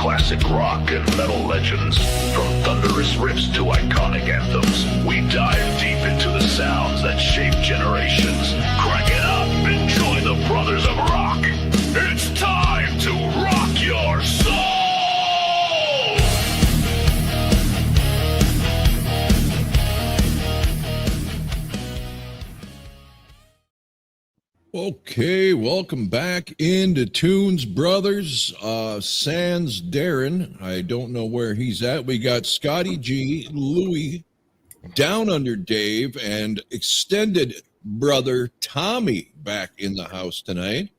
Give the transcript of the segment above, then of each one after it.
classic rock and metal legends. From thunderous riffs to iconic anthems, we dive deep into the sounds that shape generations. Crank it up and join the Brothers of Rock. It's time to rock your soul! Okay, welcome back into Tunes Brothers. Sans Darren, I don't know where he's at. We got Scotty G, Louie, Down Under Dave, and extended brother Tommy back in the house tonight.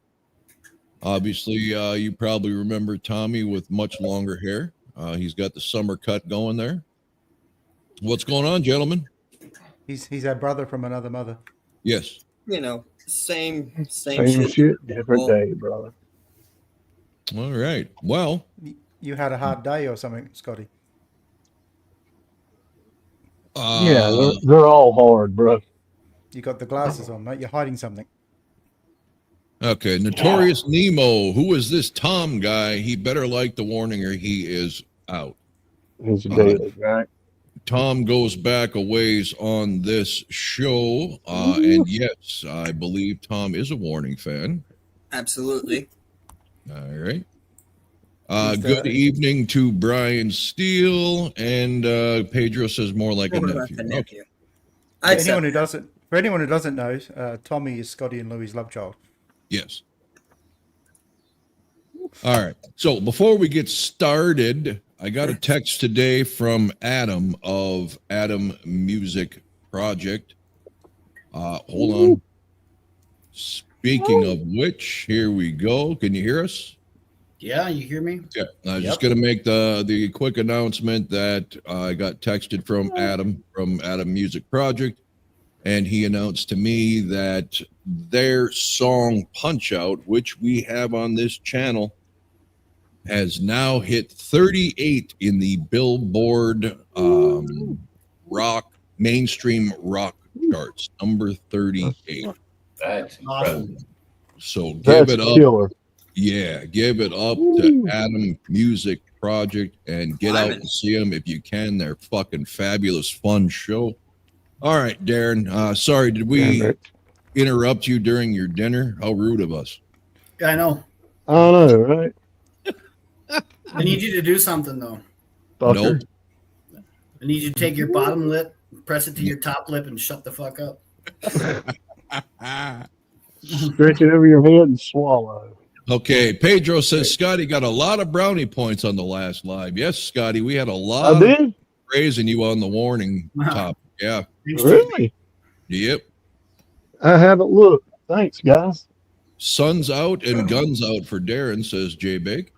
Obviously, you probably remember Tommy with much longer hair. He's got the summer cut going there. What's going on, gentlemen? He's our brother from another mother. Yes. You know, same shit, different day, brother. All right. Well, you had a hard day or something, Scotty? Yeah, they're all hard, bro. You got the glasses on, mate. You're hiding something. Okay, Notorious Nemo. Who is this Tom guy? He better like the warning or he is out. He's a daily, right? Tom goes back a ways on this show. And yes, I believe Tom is a warning fan. Absolutely. All right. Good evening to Brian Steele. And Pedro says more like a nephew. nephew. Okay. For anyone who doesn't know, Tommy is Scotty and Louie's love child. Yes. All right. So before we get started, I got a text today from Adam of Adam Music Project. Hold on. Speaking of which, here we go. Can you hear us? Yeah, you hear me? Yeah. I was just going to make the quick announcement that I got texted from Adam Music Project, and he announced to me that their song Punch Out, which we have on this channel, has now hit 38 in the Billboard mainstream rock charts, number 38. That's awesome. So give it up. Killer. Yeah, give it up to Adam Music Project and get out and see them if you can. They're fucking fabulous, fun show. All right, Darren. Sorry, did we interrupt you during your dinner? How rude of us. I know. I know, right? I need you to do something, though. Fucker. Nope. I need you to take your bottom lip, press it to your top lip, and shut the fuck up. Stretch it over your head and swallow. Okay, Pedro says Scotty got a lot of brownie points on the last live. Yes, Scotty, we had a lot of praising you on the warning topic. Yeah. Really? Yep. I haven't looked. Thanks, guys. Sun's out and guns out for Darren, says Jay Bake.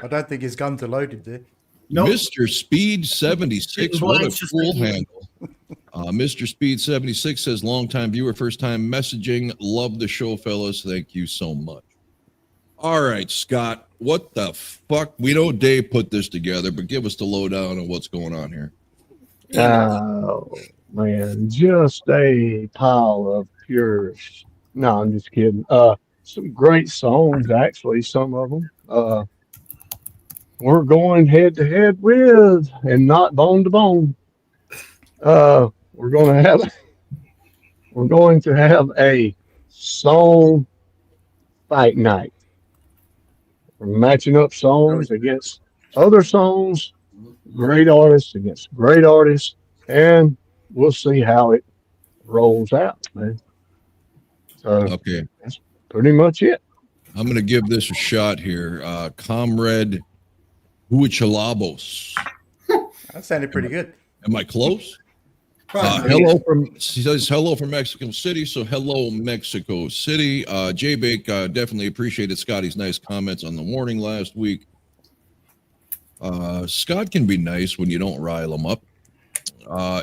I don't think his guns are loaded, dude. Nope. Mr. Speed 76, what a cool handle. Mr. Speed 76 says, long-time viewer, first-time messaging. Love the show, fellas. Thank you so much. All right, Scott, what the fuck? We know Dave put this together, but give us the lowdown on what's going on here. Oh, man. Just a pile of pure... No, I'm just kidding. Some great songs, actually, some of them. We're going head to head with, and not bone to bone. We're going to have a song fight night. We're matching up songs against other songs, great artists against great artists, and we'll see how it rolls out, man. So Okay. That's pretty much it. I'm going to give this a shot here. Comrade Huichalabos. That sounded pretty good. Am I close? She says hello from Mexico City. So hello, Mexico City. Jay Bake, definitely appreciated Scotty's nice comments on the warning last week. Scott can be nice when you don't rile him up.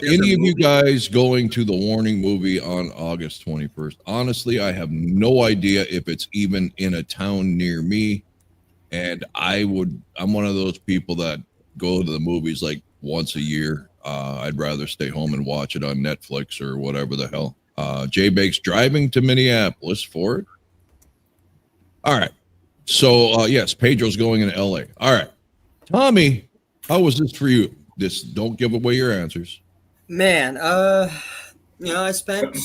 Any of you guys going to the warning movie on August 21st? Honestly, I have no idea if it's even in a town near me. And I'm one of those people that go to the movies like once a year. I'd rather stay home and watch it on Netflix or whatever the hell. Jay Bake's driving to Minneapolis for it. All right. So yes, Pedro's going into LA. All right. Tommy, how was this for you? This don't give away your answers. Man, I spent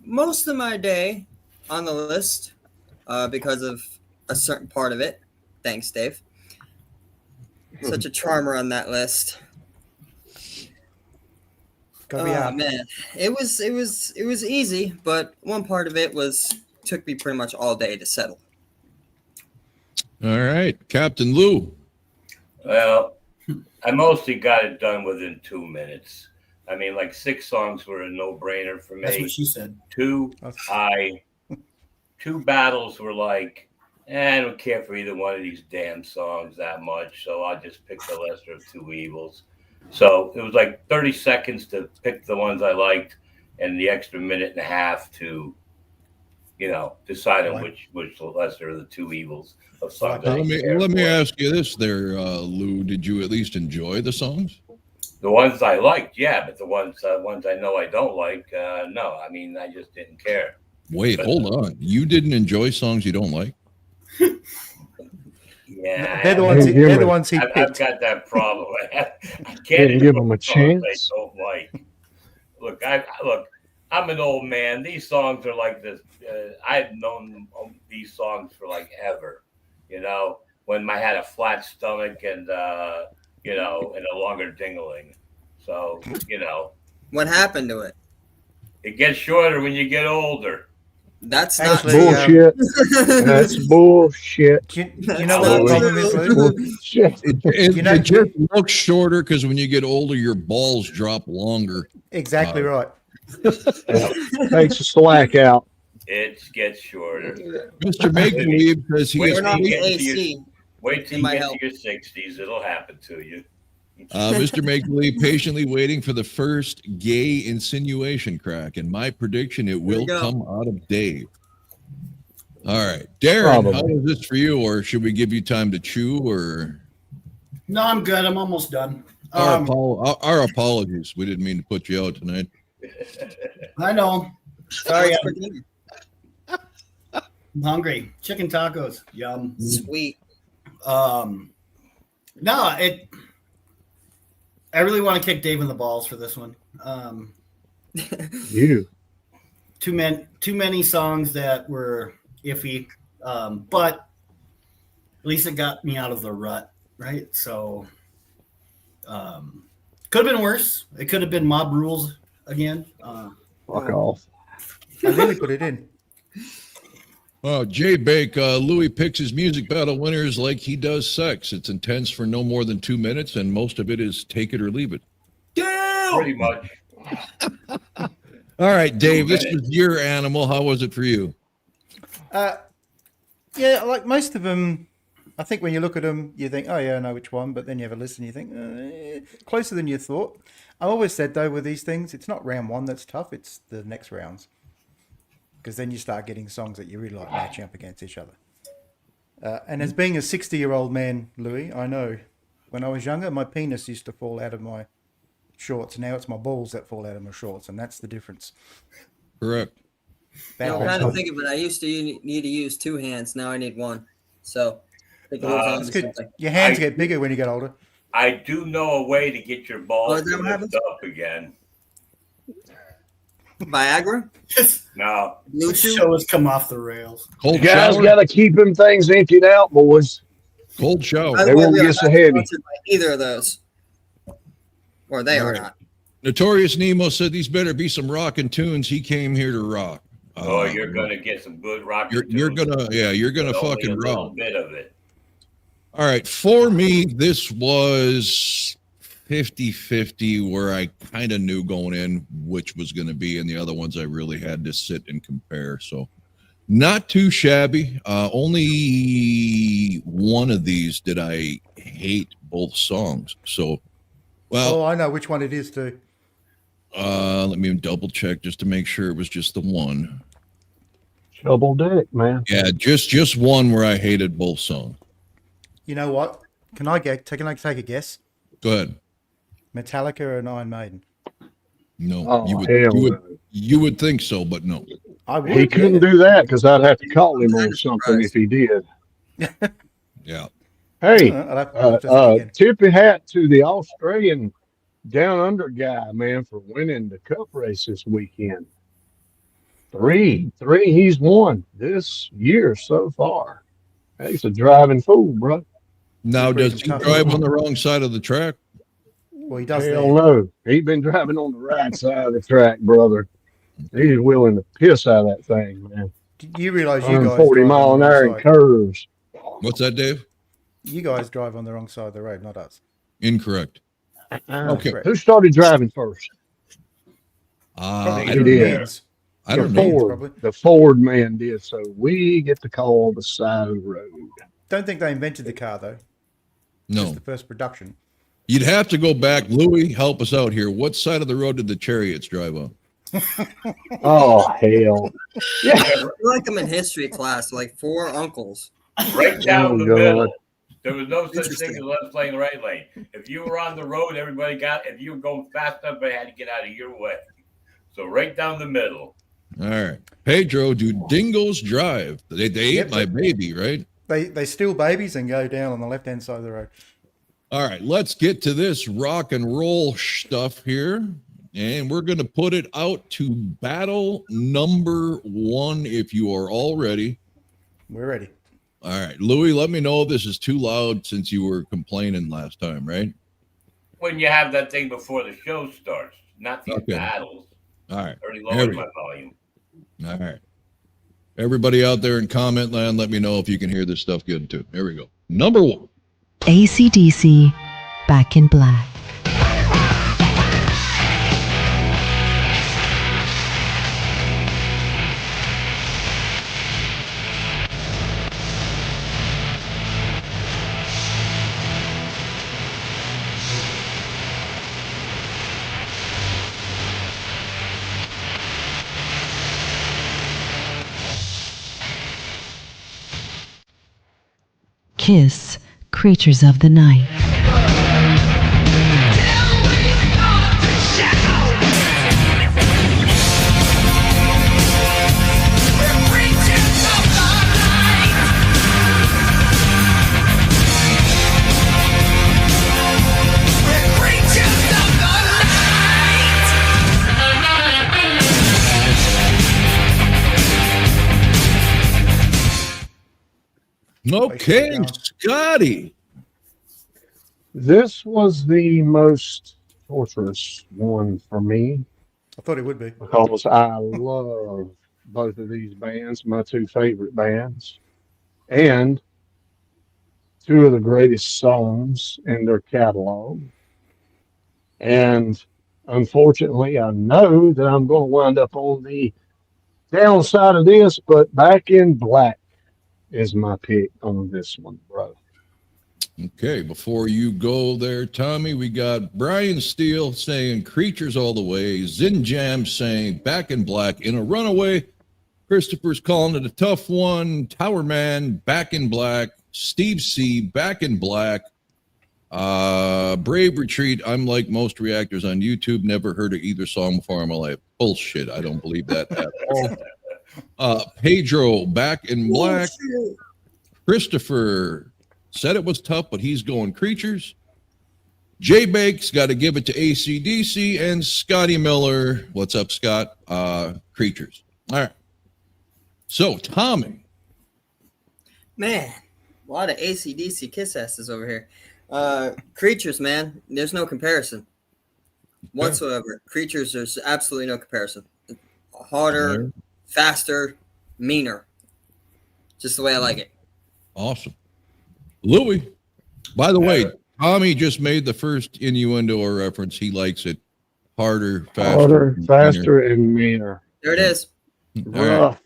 most of my day on the list because of a certain part of it. Thanks, Dave. Such a charmer on that list. Gotta be Oh hard. man, it was easy, but one part of it took me pretty much all day to settle. All right, Captain Lou. Well, I mostly got it done within 2 minutes. I mean, like 6 songs were a no-brainer for me. That's what she said. Two battles were like, I don't care for either one of these damn songs that much, so I'll just pick the lesser of two evils. So it was like 30 seconds to pick the ones I liked, and the extra minute and a half to, decide on which the lesser of the two evils of songs. Let me ask you this, there, Lou. Did you at least enjoy the songs? The ones I liked, yeah, but the ones I know I don't like, no. I mean, I just didn't care. Wait, hold on. You didn't enjoy songs you don't like? Yeah, They're the ones he I've picked. got that problem. I can't Didn't give them a songs chance. I don't like. Look, I'm an old man. These songs are like this. I've known these songs for like ever. When I had a flat stomach and and a longer dingling. So What happened to it? it gets shorter when you get older. That's Actually, Bullshit. That's bullshit. Do you know what the problem is, Lou? Bullshit. It just looks shorter because when you get older, your balls drop longer. Exactly right. Takes the slack out. It gets shorter. Mr. Make Believe says he Wait, is Turn on the Wait AC. Wait till It you might get help. to your 60s. It'll happen to you. Mr. Make Believe patiently waiting for the first gay insinuation crack. And my prediction, it will go. come out of Dave. All right. Darren, Probably. how is this for you? Or should we give you time to chew? Or No, I'm good. I'm almost done. our apologies. We didn't mean to put you out tonight. I know. Sorry, What's for dinner? I'm hungry. Chicken tacos. Yum. Sweet. No, I really want to kick Dave in the balls for this one. You. Too many songs that were iffy, but at least it got me out of the rut, right? So, could have been worse. It could have been Mob Rules again. Fuck off. I really put it in. Oh, Jay Bake, Louis picks his music battle winners like he does sex. It's intense for no more than 2 minutes, and most of it is take it or leave it. Pretty much. All right, Dave, this was your animal. How was it for you? Yeah, like most of them, I think when you look at them, you think, oh, yeah, I know which one. But then you have a listen, you think, closer than you thought. I always said, though, with these things, it's not round one that's tough. It's the next rounds. Because then you start getting songs that you really like matching up against each other. And as being a 60-year-old man, Louis, I know when I was younger, my penis used to fall out of my shorts. Now it's my balls that fall out of my shorts, and that's the difference. Correct. Bad I'm old trying to stuff. think of it. I used to need to use 2 hands. Now I need 1. So I think it moves on It's to good. something. Your hands get bigger when you get older. I do know a way to get your Oh, balls is that to what lift happens? up again. Viagra? No. This Bluetooth? show has come off the rails. Cold You guys shower? got to keep them things emptied out, boys. Cold shower. By They the way, won't we are get so not heavy. sponsored by either of those. Or they All are right. not. Notorious Nemo said these better be some rockin' tunes. He came here to rock. Oh, you're gonna get some good rock. You're gonna fucking a little rock. bit of it. All right, for me, this was 50-50 where I kind of knew going in which was going to be, and the other ones I really had to sit and compare. So not too shabby. Only one of these did I hate both songs. So, well, Oh, I know which one it is, too. let me double check just to make sure it was just the one. Double dick, man. Yeah, just one where I hated both songs. You know what? Can I take a guess? Go ahead. Metallica and Iron Maiden. No, Oh, you would hell no. you would think so, but no. I would. He couldn't do that because I'd have to call him on something if he did. Yeah. Hey, I'll have to think again. tippy hat to the Australian down under guy, man, for winning the cup race this weekend. Three he's won this year so far. He's a driving fool, bro. Now, breed does them he tough. drive on the wrong side of the track? Well, he does Hell there. no. He's been driving on the right side of the track, brother. He's willing to piss out of that thing, man. You realise you guys 140 drive on mile the an wrong hour in side. curves. What's that, Dave? You guys drive on the wrong side of the road, not us. Incorrect. Okay. Correct. Who started driving first? Probably I He don't did. know. Europeans. I don't the know. Ford, probably. the Ford man did. So we get to call the side of the road. Don't think they invented the car though. No. Just the first production. You'd have to go back. Louis, help us out here. What side of the road did the Chariots drive on? Oh hell! Yeah. I feel like I'm in history class, like 4 uncles. Right down Oh, the God. middle. There was no such Interesting. thing as left lane, right lane. If you were on the road, everybody got. If you were going fast enough, they had to get out of your way. So right down the middle. All right. Pedro, do dingoes drive? They Yep. ate my baby, right? They steal babies and go down on the left hand side of the road. All right. Let's get to this rock and roll stuff here. And we're going to put it out to battle number 1 if you are all ready. We're ready. All right. Louis, let me know if this is too loud since you were complaining last time, right? When you have that thing before the show starts, not these Okay. battles. All right. Already There lowered we my go. volume. All right. Everybody out there in comment land, let me know if you can hear this stuff good too. Here we go. Number 1. AC/DC, Back in Black. Kiss, Creatures of the Night. Okay, Scotty. This was the most torturous one for me I thought it would be. because I love both of these bands, my 2 favorite bands, and 2 of the greatest songs in their catalog. And unfortunately, I know that I'm going to wind up on the downside of this, but Back in Black is my pick on this one, bro. Okay, before you go there, Tommy, we got Brian Steele saying Creatures All the Way, Zin Jam saying Back in Black in a Runaway. Christopher's calling it a tough one. Tower Man, Back in Black. Steve C, Back in Black. Brave Retreat, I'm like most reactors on YouTube, never heard of either song before in my life. Bullshit, I don't believe that at all. Pedro, Back in Black. Christopher said it was tough, but he's going Creatures. Jay Bake's got to give it to AC/DC, and Scotty Miller. What's up, Scott? Creatures. All right. So, Tommy. Man, a lot of AC/DC kiss asses over here. Creatures, man, there's no comparison whatsoever. Creatures, there's absolutely no comparison. Harder, faster, meaner. Just the way I like it. Awesome. Louis. By the way, Tommy just made the first innuendo or reference. He likes it harder, faster, and meaner. There it is. All right. Rough.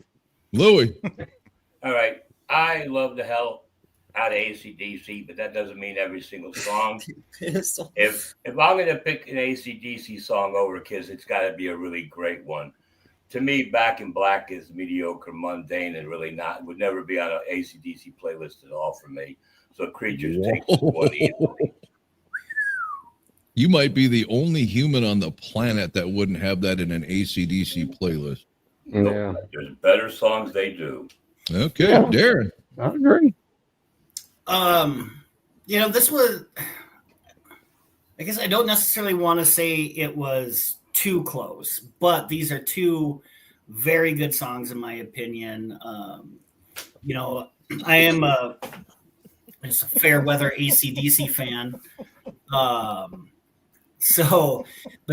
Louis. All right. I love the hell out of AC/DC, but that doesn't mean every single song. If I'm going to pick an AC/DC song over Kiss, it's got to be a really great one. To me, Back in Black is mediocre, mundane, and really would never be on an AC/DC playlist at all for me. So Creatures takes this one easily. You might be the only human on the planet that wouldn't have that in an AC/DC playlist. Yeah, There's better songs they do. Okay, Yeah. Darren. I agree. This was, I guess I don't necessarily want to say it was too close, but these are two very good songs in my opinion. I am just a fair weather AC/DC fan. But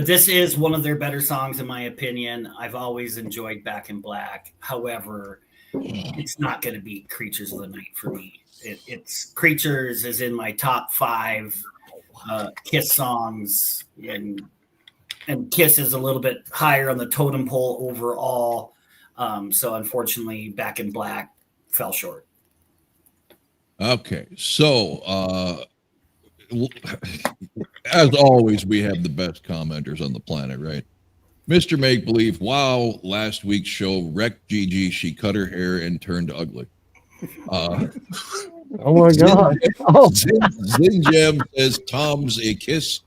this is one of their better songs in my opinion. I've always enjoyed Back in Black. However, it's not going to beat Creatures of the Night for me. It's Creatures is in my top 5 Kiss songs, and Kiss is a little bit higher on the totem pole overall. So unfortunately, Back in Black fell short. Okay, so as always, we have the best commenters on the planet, right? Mr. Make Believe, wow, last week's show wrecked Gigi. She cut her hair and turned ugly. Oh my God. Oh. Zin Jam says Tom's a kiss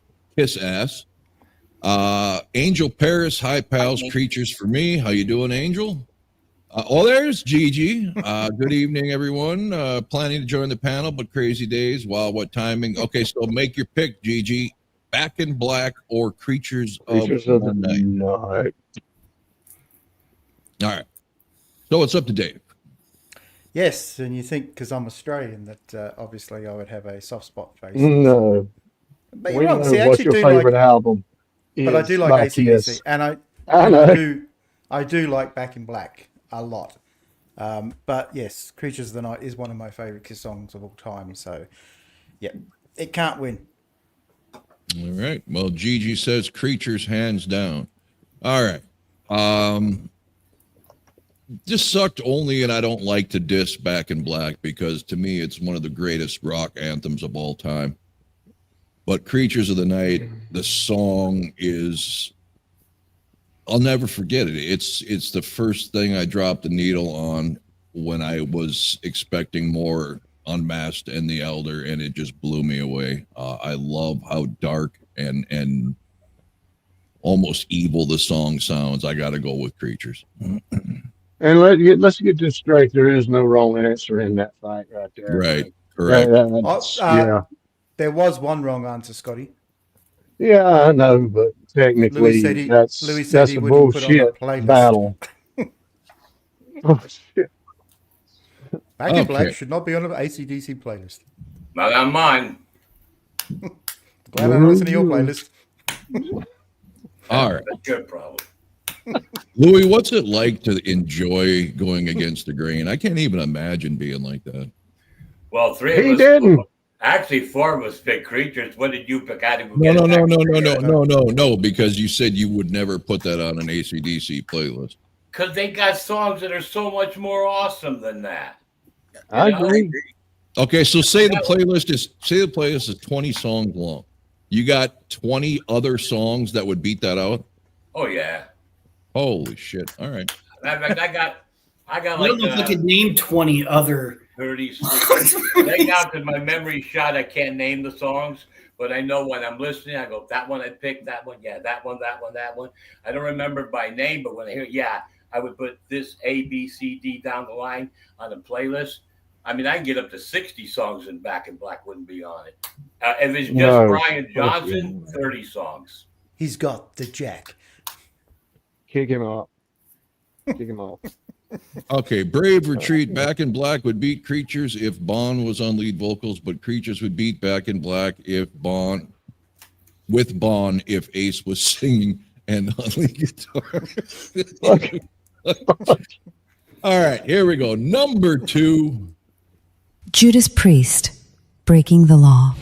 ass. Angel Paris, hi pals, Creatures for me. How you doing, Angel? There's Gigi. Good evening, everyone. Planning to join the panel, but crazy days. Wow, what timing? Okay, so make your pick, Gigi. Back in Black or Creatures of the Night. All right. So it's up to Dave. Yes, and you think because I'm Australian that obviously I would have a soft spot for AC/DC. No. But We you're wrong. know See, I what's actually your do favorite like, album. but I do like AC/DC, and I do like Back in Black a lot. But yes, Creatures of the Night is one of my favorite Kiss songs of all time. So, yeah, it can't win. All right. Well, Gigi says Creatures hands down. All right. This sucked only, and I don't like to diss Back in Black because to me it's one of the greatest rock anthems of all time. But Creatures of the Night, the song is, I'll never forget it. It's the first thing I dropped the needle on when I was expecting more Unmasked and The Elder, and it just blew me away. I love how dark and almost evil the song sounds. I got to go with Creatures. And let's get this straight. There is no wrong answer in that fight right there. Right. Correct. Yeah. There was one wrong answer, Scotty. Yeah, I know, but technically that's a bullshit battle. Oh, shit. Back in Black should not be on an AC/DC playlist. Not on mine. Glad I don't listen to your playlist. All right. That's your problem. Louis, what's it like to enjoy going against the grain? I can't even imagine being like that. Well, He didn't. Actually, 4 of us picked Creatures. What did you pick? No, because you said you would never put that on an AC/DC playlist. Because they got songs that are so much more awesome than that. I agree. Okay, so say the playlist is 20 songs long. You got 20 other songs that would beat that out? Oh yeah. Holy shit. All right. I got I don't know if I could name 20 other 30 songs. Right now, because my memory shot, I can't name the songs, but I know when I'm listening, I go, that one I picked, that one, yeah, that one. I don't remember by name, but when I hear, yeah, I would put this A, B, C, D down the line on a playlist. I mean, I can get up to 60 songs and Back in Black wouldn't be on it. If it's just Brian Johnson, 30 songs. He's got the jack. Kick him off. Okay, Brave Retreat, Back in Black would beat Creatures if Bon was on lead vocals, but Creatures would beat Back in Black if Bon if Ace was singing and on lead guitar. All right, here we go. Number 2. Judas Priest, Breaking the Law.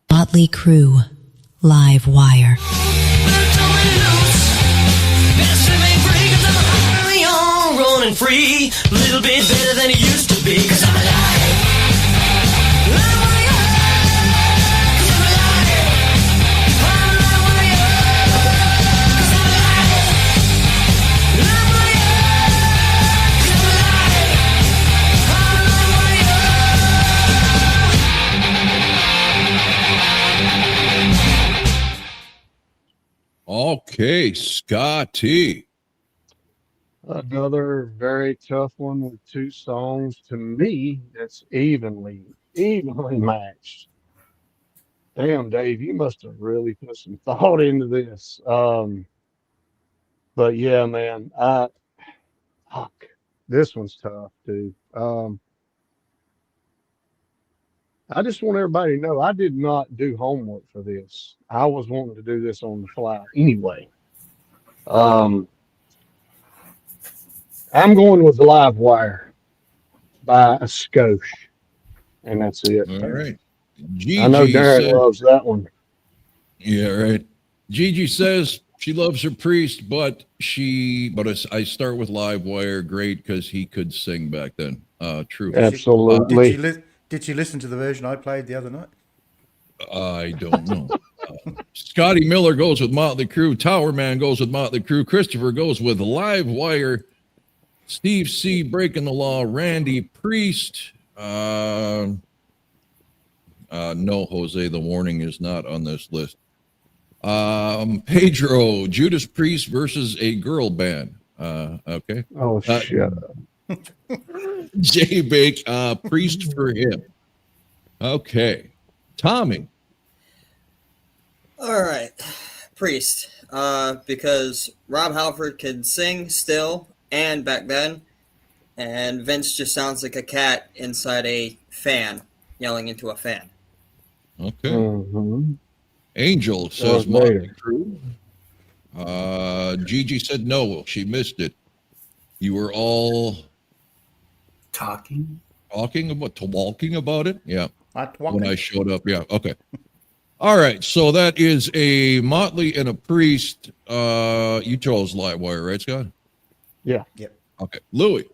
Motley Crue, Live Wire. Running free, a little bit better than it used to be, 'cause I'm alive. Okay, Scotty. Another very tough one with two songs. To me, that's evenly matched. Damn, Dave, you must have really put some thought into this. But yeah, man, fuck, this one's tough, dude. I just want everybody to know I did not do homework for this. I was wanting to do this on the fly anyway. I'm going with the Live Wire by a skosh, and that's it. All right. I know Gigi Darren says, loves that one. yeah, right. Gigi says she loves her Priest, but I start with Live Wire. Great, because he could sing back then. True. Absolutely. Did you listen to the version I played the other night? I don't know. Scotty Miller goes with Motley Crue. Tower Man goes with Motley Crue. Christopher goes with Live Wire. Steve C. Breaking the Law. Randy Priest. No, Jose, the warning is not on this list. Pedro, Judas Priest versus a girl band. Okay. Oh, shut up. Jay Bake, Priest for him. Okay. Tommy. All right, Priest. Because Rob Halford could sing still and back then, and Vince just sounds like a cat inside a fan yelling into a fan. Okay. Mm-hmm. Angel says Motley Crue. Gigi said no. She missed it. You were all Talking about it. Yeah. When I showed up. Yeah. Okay. All right. So that is a Motley and a Priest. You chose Live Wire, right, Scott? Yeah. Yep. Okay. Louis.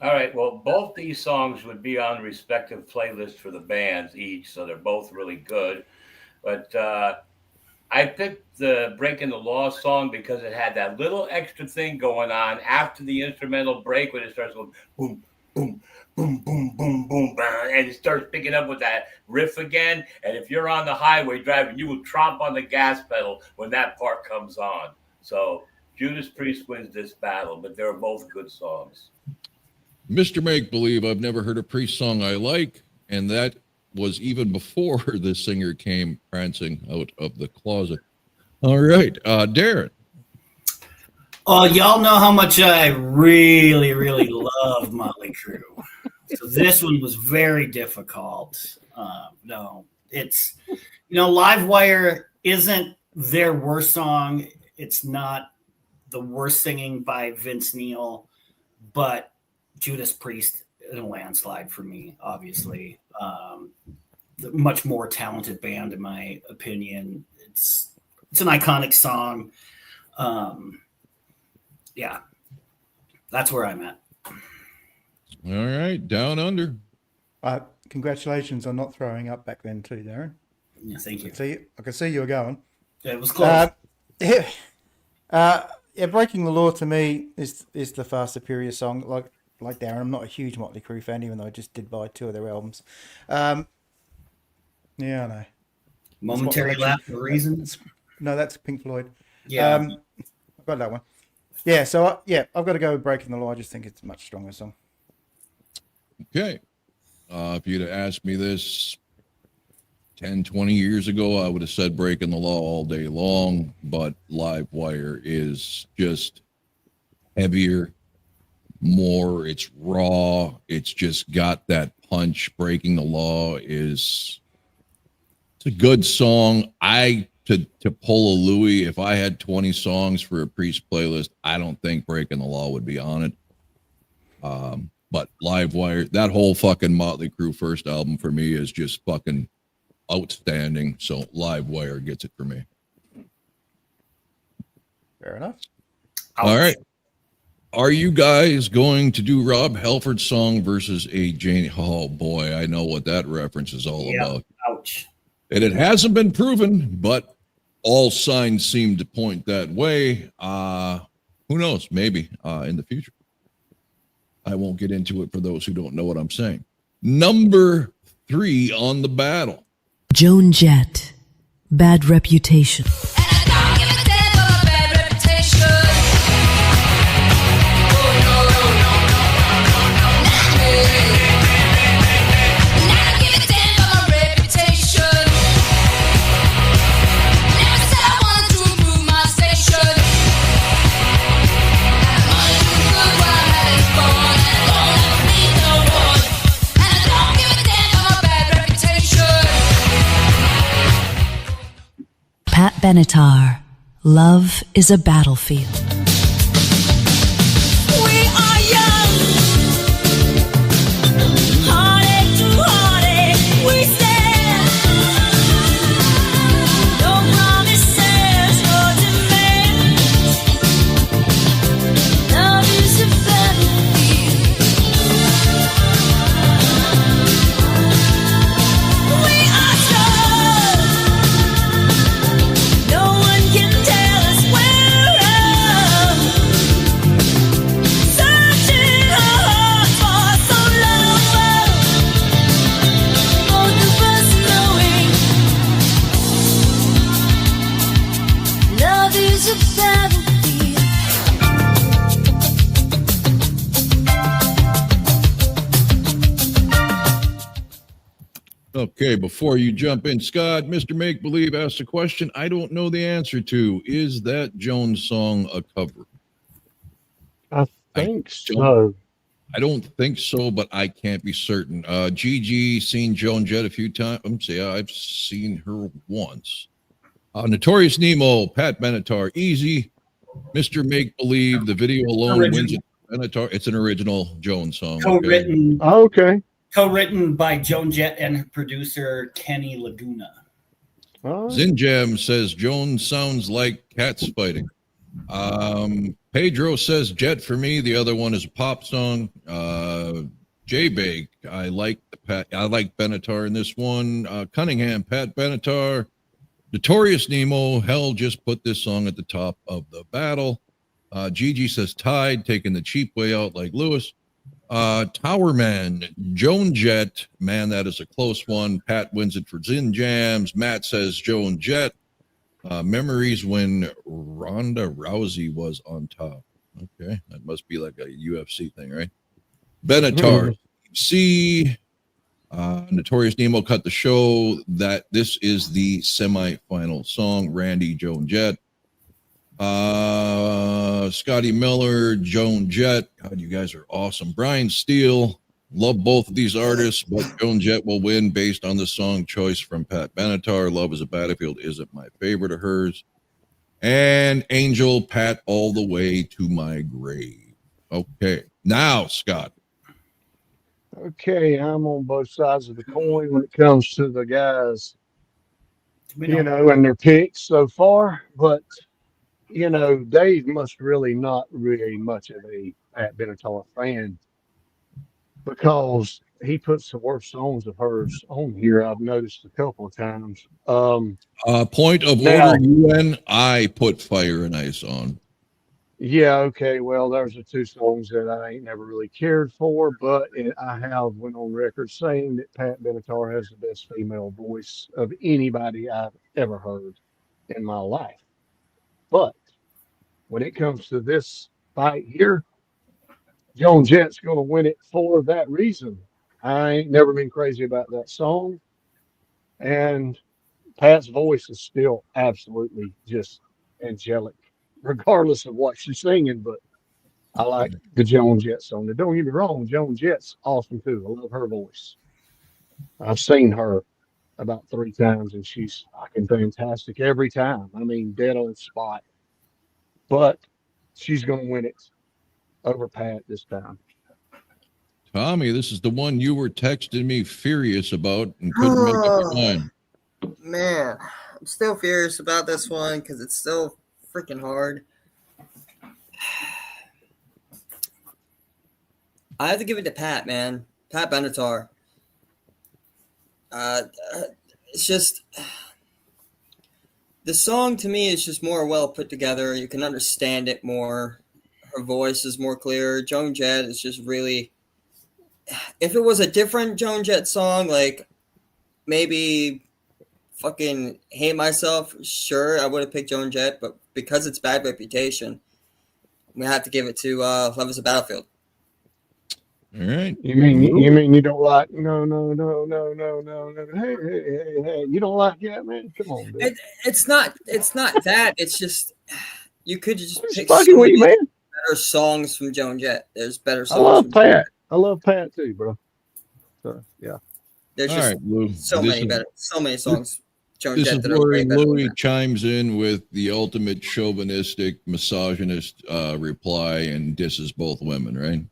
All right. Well, both these songs would be on respective playlists for the bands each, so they're both really good. But I picked the Breaking the Law song because it had that little extra thing going on after the instrumental break when it starts going boom, boom, boom, boom, boom, boom, and it starts picking up with that riff again. And if you're on the highway driving, you will tromp on the gas pedal when that part comes on. So Judas Priest wins this battle, but they're both good songs. Mr. Make Believe, I've never heard a Priest song I like, and that was even before the singer came prancing out of the closet. All right, Darren. Oh, y'all know how much I really, really love Motley Crue. So this one was very difficult. No, it's, Live Wire isn't their worst song. It's not the worst singing by Vince Neil, but Judas Priest in a landslide for me, obviously. Much more talented band, in my opinion. It's an iconic song. Yeah, that's where I'm at. All right, Down Under. Congratulations on not throwing up back then too, Darren. Yeah, thank you. I could see you were going. It was close. Breaking the Law to me is the far superior song. Like Darren, I'm not a huge Motley Crue fan, even though I just did buy 2 of their albums. Yeah, I know. Momentary Lapse for Reasons. No, that's Pink Floyd. Yeah, I've got that one. Yeah, so I've got to go with Breaking the Law. I just think it's a much stronger song. Okay. If you'd have asked me this 10, 20 years ago, I would have said Breaking the Law all day long, but Live Wire is just heavier, more, it's raw, it's just got that punch. Breaking the Law it's a good song. To pull a Louis, if I had 20 songs for a Priest playlist, I don't think Breaking the Law would be on it. But Live Wire, that whole fucking Motley Crue first album for me is just fucking outstanding. So Live Wire gets it for me. Fair enough. All right. Are you guys going to do Rob Halford's song versus a Jane? Oh boy, I know what that reference is all about. Ouch. And it hasn't been proven, but all signs seem to point that way. Who knows? Maybe in the future. I won't get into it for those who don't know what I'm saying. Number 3 on the battle. Joan Jett, Bad Reputation. And I don't give a damn about Pat Benatar, Love is a Battlefield. We are young, heartache to heartache, we stand. No promises, no demands. Love is a battlefield. We are strong. No one can tell us we're wrong. Searching our hearts for so long. Both of us knowing love is a battlefield. Okay, before you jump in, Scott, Mr. Make Believe asked a question I don't know the answer to. Is that Jones song a cover? I I think don't- so. I don't think so, but I can't be certain. Gigi seen Joan Jett a few times. Yeah, I've seen her once. Notorious Nemo, Pat Benatar, easy. Mr. Make Believe, the video alone wins it. Benatar, it's an original Jones song. Okay. Co-written, Okay. co-written by Joan Jett and her producer Kenny Laguna. All right. Zinjam says Jones sounds like cats fighting. Pedro says Jet for me. The other one is a pop song. J-Bake, I like Benatar in this one. Cunningham, Pat Benatar. Notorious Nemo, hell, just put this song at the top of the battle. Gigi says Tide, taking the cheap way out like Lewis. Towerman, Joan Jett, man, that is a close one. Pat wins it for Zin Jams. Matt says Joan Jett. Memories when Ronda Rousey was on top. Okay, that must be like a UFC thing, right? Benatar, C. Notorious Nemo cut the show that this is the semifinal song. Randy, Joan Jett. Scotty Miller, Joan Jett. God, you guys are awesome. Brian Steele, love both of these artists, but Joan Jett will win based on the song choice from Pat Benatar. Love is a Battlefield isn't my favorite of hers. And Angel, Pat all the way to my grave. Okay, now Scott. Okay, I'm on both sides of the coin when it comes to the guys, and their picks so far. But, Dave must really not really much of a Pat Benatar fan because he puts the worst songs of hers on here. I've noticed a couple of times. Point of Now- order, UN, I put Fire and Ice on. Yeah, okay. Well, those are two songs that I ain't never really cared for, but I have went on record saying that Pat Benatar has the best female voice of anybody I've ever heard in my life. But when it comes to this fight here, Joan Jett's going to win it for that reason. I ain't never been crazy about that song, and Pat's voice is still absolutely just angelic, regardless of what she's singing. But I like the Joan Jett song. Now, don't get me wrong, Joan Jett's awesome too. I love her voice. I've seen her about 3 times, and she's fucking fantastic every time. I mean, dead on spot. But she's going to win it over Pat this time. Tommy, this is the one you were texting me furious about and couldn't make up your mind. Man, I'm still furious about this one because it's still freaking hard. I have to give it to Pat, man. Pat Benatar. It's just the song to me is just more well put together. You can understand it more. Her voice is more clear. Joan Jett is just really. If it was a different Joan Jett song, like maybe fucking Hate Myself, sure, I would have picked Joan Jett, but because it's Bad Reputation, we have to give it to Love is a Battlefield. All right. You mean you don't like no. Hey, you don't like that, man? Come on, dude. It's not that. It's just you could just It's pick fucking with you, man. better songs from Joan Jett. There's better songs. I love from Pat. I love Pat too, bro. So yeah. There's All just right, Lou. so This many is- better, so many songs Joan This Jett is did a way where better than Louis that. chimes in with the ultimate chauvinistic, misogynist reply and disses both women, right?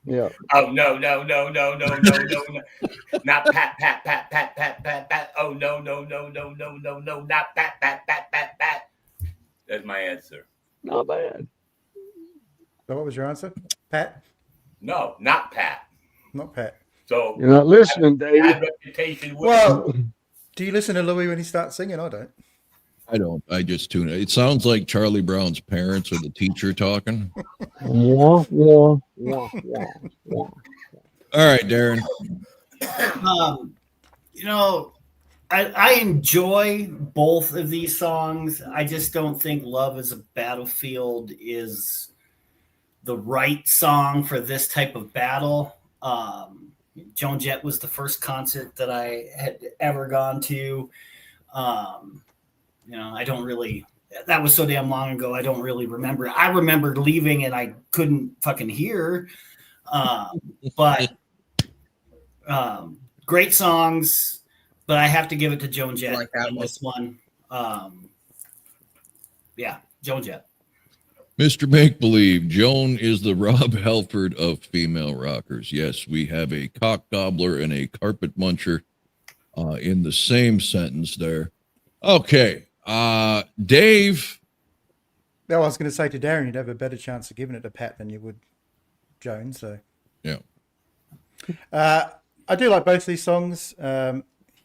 Yeah. Oh no, no, no, no, no, no, no, no. Not pat, pat, pat, pat, pat, pat, pat. Oh no, no, no, no, no, no, no, not pat, pat, pat, pat, pat. That's my answer. Not bad. So what was your answer? Pat? No, not Pat. Not Pat. So You're not listening, Dave. bad reputation. Well, do you listen to Louis when he starts singing? I don't. I don't. I just tune it. It sounds like Charlie Brown's parents or the teacher talking. Wah, wah, wah, wah, wah. All right, Darren. You know, I enjoy both of these songs. I just don't think Love is a Battlefield is the right song for this type of battle. Joan Jett was the first concert that I had ever gone to. I don't really, that was so damn long ago. I don't really remember. I remember leaving and I couldn't fucking hear. But great songs, but I have to give it to Joan Jett Like that on one. this one. Joan Jett. Mr. Make Believe, Joan is the Rob Halford of female rockers. Yes, we have a cock gobbler and a carpet muncher in the same sentence there. Okay, Dave. No, I was going to say to Darren, you'd have a better chance of giving it to Pat than you would Joan. So Yeah. I do like both these songs.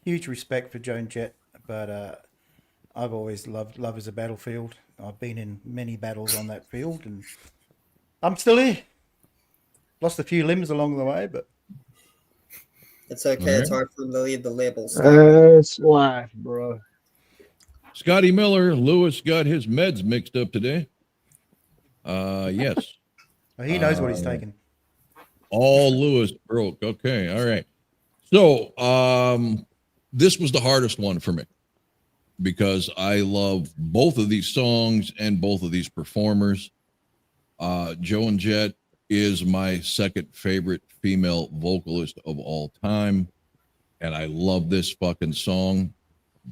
Huge respect for Joan Jett, but I've always loved Love is a Battlefield. I've been in many battles on that field, and I'm still here. Lost a few limbs along the way, but It's okay. All It's right. hard for them to leave the labels. That's life, bro. Scotty Miller, Lewis got his meds mixed up today. Yes. he knows what he's taking. All Lewis broke. Okay. All right. So this was the hardest one for me because I love both of these songs and both of these performers. Joan Jett is my second favorite female vocalist of all time. And I love this fucking song.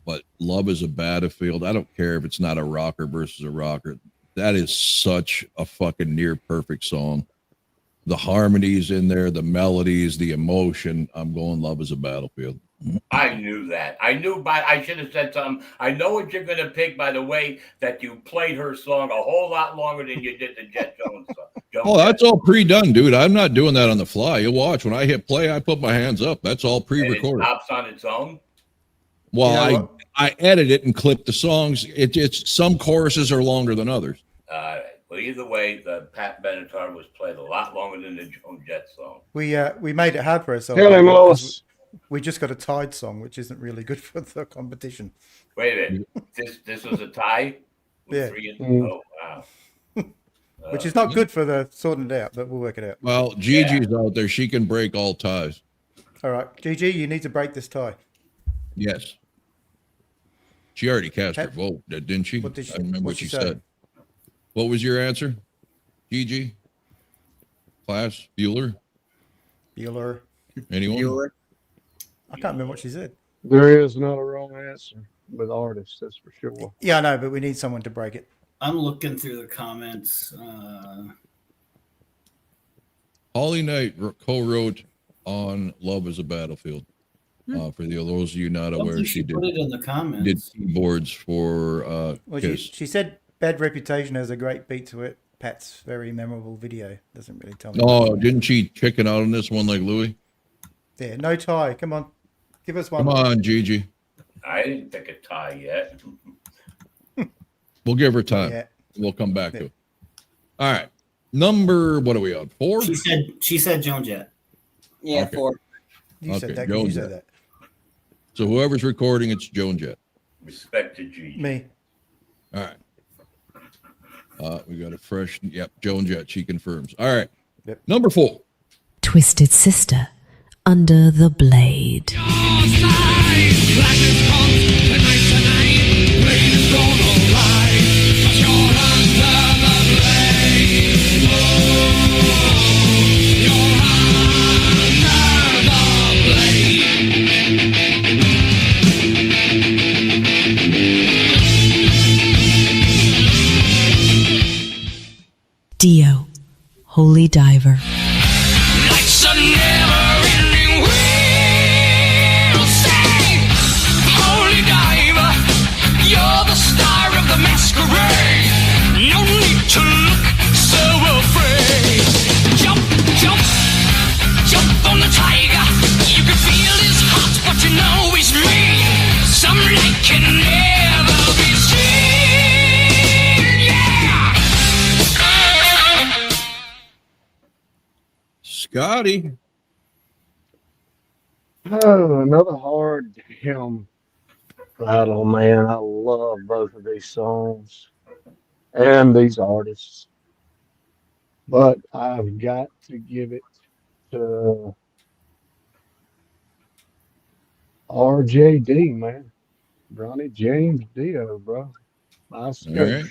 But Love is a Battlefield. I don't care if it's not a rocker versus a rocker. That is such a fucking near perfect song. The harmonies in there, the melodies, the emotion. I'm going Love is a Battlefield. I knew that. I should have said something. I know what you're going to pick by the way that you played her song a whole lot longer than you did the Jet Jones song. Oh, that's all pre-done, dude. I'm not doing that on the fly. You watch. When I hit play, I put my hands up. That's all And it pre-recorded. stops on its own. Well, You know I edit it and clip the songs. It's some choruses are longer than others. Well, either way, the Pat Benatar was played a lot longer than the Joan Jett song. We made it hard for ourselves. Tell him, because Lois. We just got a tied song, which isn't really good for the competition. Wait a minute. This was a tie? With Yeah. three Mm. Oh, wow. Which is not good for the sorting it out, but we'll work it out. Well, Gigi's out there. She can break all ties. All right, Gigi, you need to break this tie. Yes. She already cast her Pat- vote, didn't she? What did she- I remember what what'd she she say? said. What was your answer, Gigi? Class? Bueller? Bueller. Anyone? Bueller. I can't remember what she said. There is not a wrong answer with artists, that's for sure. Yeah, I know, but we need someone to break it. I'm looking through the comments. Holly Knight co-wrote on Love is a Battlefield. For those of you not I don't aware, think she put it in the did comments. keyboards for Well, Kiss. she said Bad Reputation has a great beat to it. Pat's very memorable video. Doesn't really tell me. Oh, didn't she chicken out on this one like Louis? Yeah, no tie. Come on. Give us one. Come on, Gigi. I didn't pick a tie yet. We'll give her time. Yeah. We'll come back to it. All right. Number, what are we on? 4? She said Joan Jett. Yeah, Okay. 4. You Okay, said that. Joan You Jett. said that. So whoever's recording, it's Joan Jett. Respect to G. Me. All right. We got a fresh, yep, Joan Jett. She confirms. All right. Yep. Number 4. Twisted Sister, Under the Blade. Scotty. Oh, another hard hymn battle, man. I love both of these songs and these artists, but I've got to give it to RJD, man. Ronnie James Dio, bro. My All right.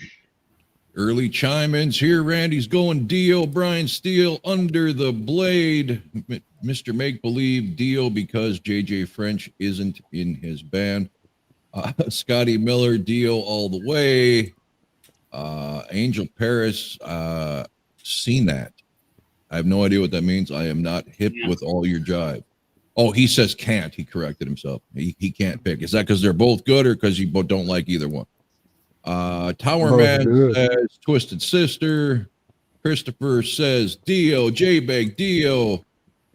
Early chime-ins here. Randy's going Dio. Brian Steele, Under the Blade. Mr. Make-Believe, Dio, because JJ French isn't in his band. Scotty Miller, Dio all the way. Angel Paris, seen that. I have no idea what that means. I am not hip with all your jive. Oh, he says can't. He corrected himself. He can't pick. Is that because they're both good or because you both don't like either one? Tower Both Man good. says Twisted Sister. Christopher says Dio. J-Bag, Dio.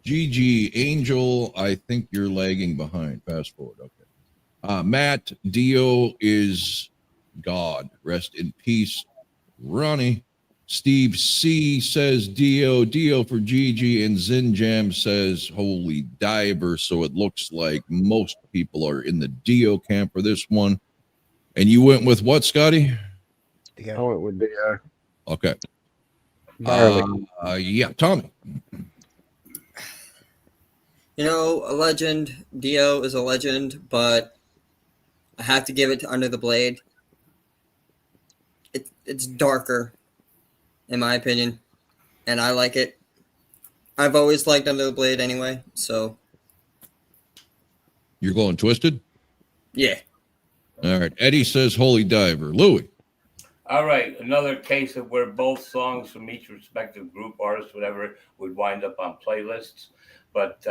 GG, Angel. I think you're lagging behind. Fast forward. Okay. Matt, Dio is God. Rest in peace. Ronnie. Steve C says Dio. Dio for GG. And Zinjam says Holy Diver. So it looks like most people are in the Dio camp for this one. And you went with what, Scotty? I went with Dio. Okay. Barely. Yeah, Tommy. You know, a legend. Dio is a legend, but I have to give it to Under the Blade. It's darker, in my opinion, and I like it. I've always liked Under the Blade anyway, so. You're going Twisted? Yeah. All right. Eddie says Holy Diver. Louis. All right, another case of where both songs from each respective group, artist, whatever, would wind up on playlists. But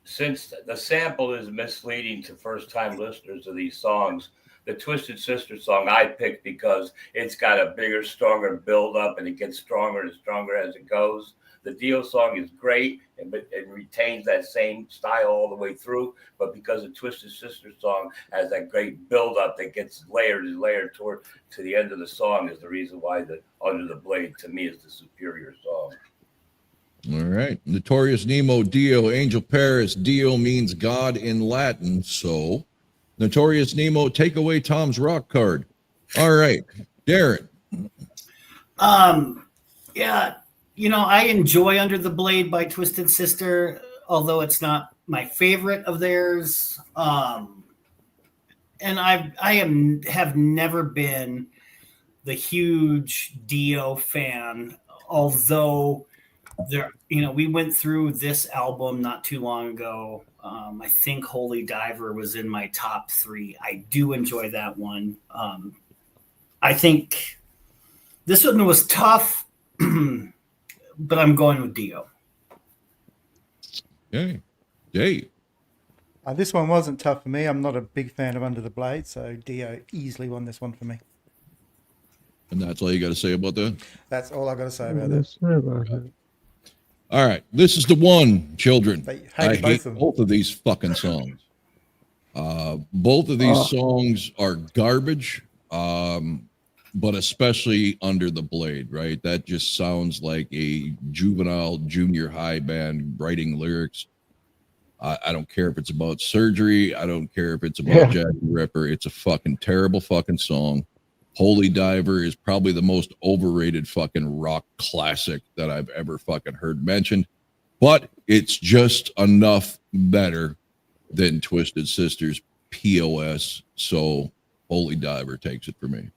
since the sample is misleading to first-time listeners of these songs, the Twisted Sister song I picked because it's got a bigger, stronger build-up, and it gets stronger and stronger as it goes. The Dio song is great, and it retains that same style all the way through. But because the Twisted Sister song has that great build-up that gets layered and layered toward to the end of the song, is the reason why the Under the Blade to me is the superior song. All right. Notorious Nemo, Dio. Angel Paris. Dio means God in Latin. So, Notorious Nemo, take away Tom's rock card. All right. Darren. Yeah. You know, I enjoy Under the Blade by Twisted Sister, although it's not my favorite of theirs. And have never been the huge Dio fan, although we went through this album not too long ago. I think Holy Diver was in my top 3. I do enjoy that one. I think this one was tough. But I'm going with Dio. Okay. Dave. This one wasn't tough for me. I'm not a big fan of Under the Blade, so Dio easily won this one for me. And that's all you got to say about that? That's all I got to say about that. All right. This is the one, children. I hate them. both of these fucking songs. Both of these songs are garbage. But especially Under the Blade, right? That just sounds like a juvenile junior high band writing lyrics. I don't care if it's about surgery. I don't care if it's about Jack the Ripper. It's a fucking terrible fucking song. Holy Diver is probably the most overrated fucking rock classic that I've ever fucking heard mentioned. But it's just enough better than Twisted Sister's POS. So Holy Diver takes it for me.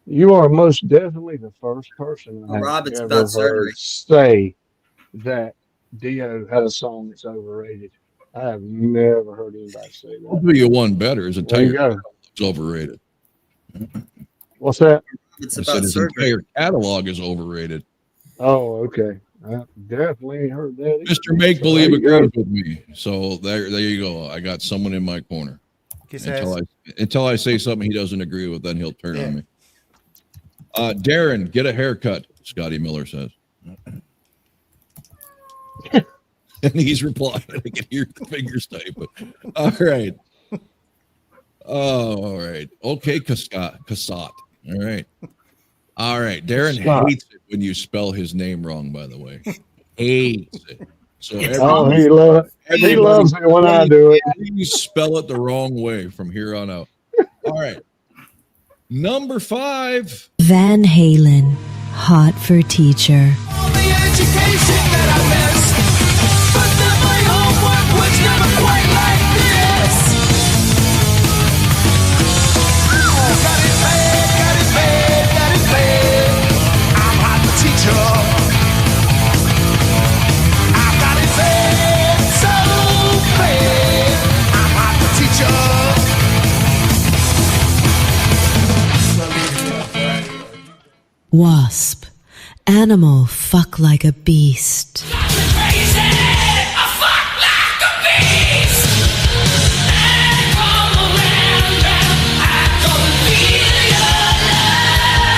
You are most definitely the first person I Rob, have it's ever about surgery. heard say that Dio had a song that's overrated. I have never heard anybody say I'll that. do you one better. His There you entire go. catalog is overrated. What's that? It's I about said his surgery. entire catalog is overrated. Oh, okay. I definitely ain't heard that either. Mr. Make So Believe there you go. agrees with me. So there you go. I got someone in my corner. Until I say something he doesn't agree with, then he'll turn on me. Darren, get a haircut, Scotty Miller says. And he's replying. I can hear the fingers typing. All right. All right. Okay, Casat. All right. All right. Darren Scott. hates it when you spell his name wrong, by the way. hates it. So It's Oh, almost- he loves it when I do it. please spell it the wrong way from here on out. All right. Number 5. Van Halen, Hot for Teacher. All the education that I missed, but then my homework was never quite like this. Got it bad, got it bad, got it bad. I'm hot for teacher. I got it bad, so bad. I'm hot for teacher. Wasp, animal fuck like a beast. Crazy, I fuck like a beast. And come around, I come feel your love.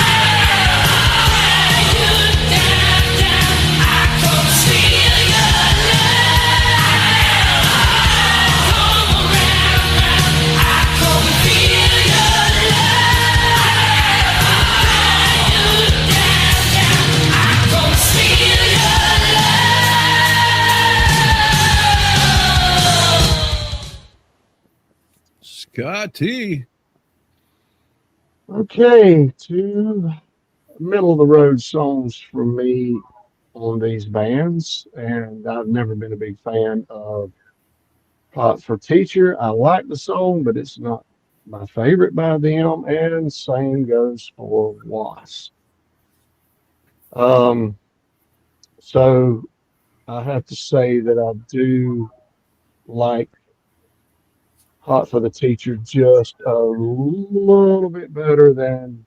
You down, down, I come steal your love. Come around, I come feel your love. You down, down, I come steal your love. Scotty. Okay, 2 middle of the road songs from me on these bands, and I've never been a big fan of Hot for Teacher. I like the song, but it's not my favorite by them, and same goes for Wasp. So I have to say that I do like Hot for the Teacher just a little bit better than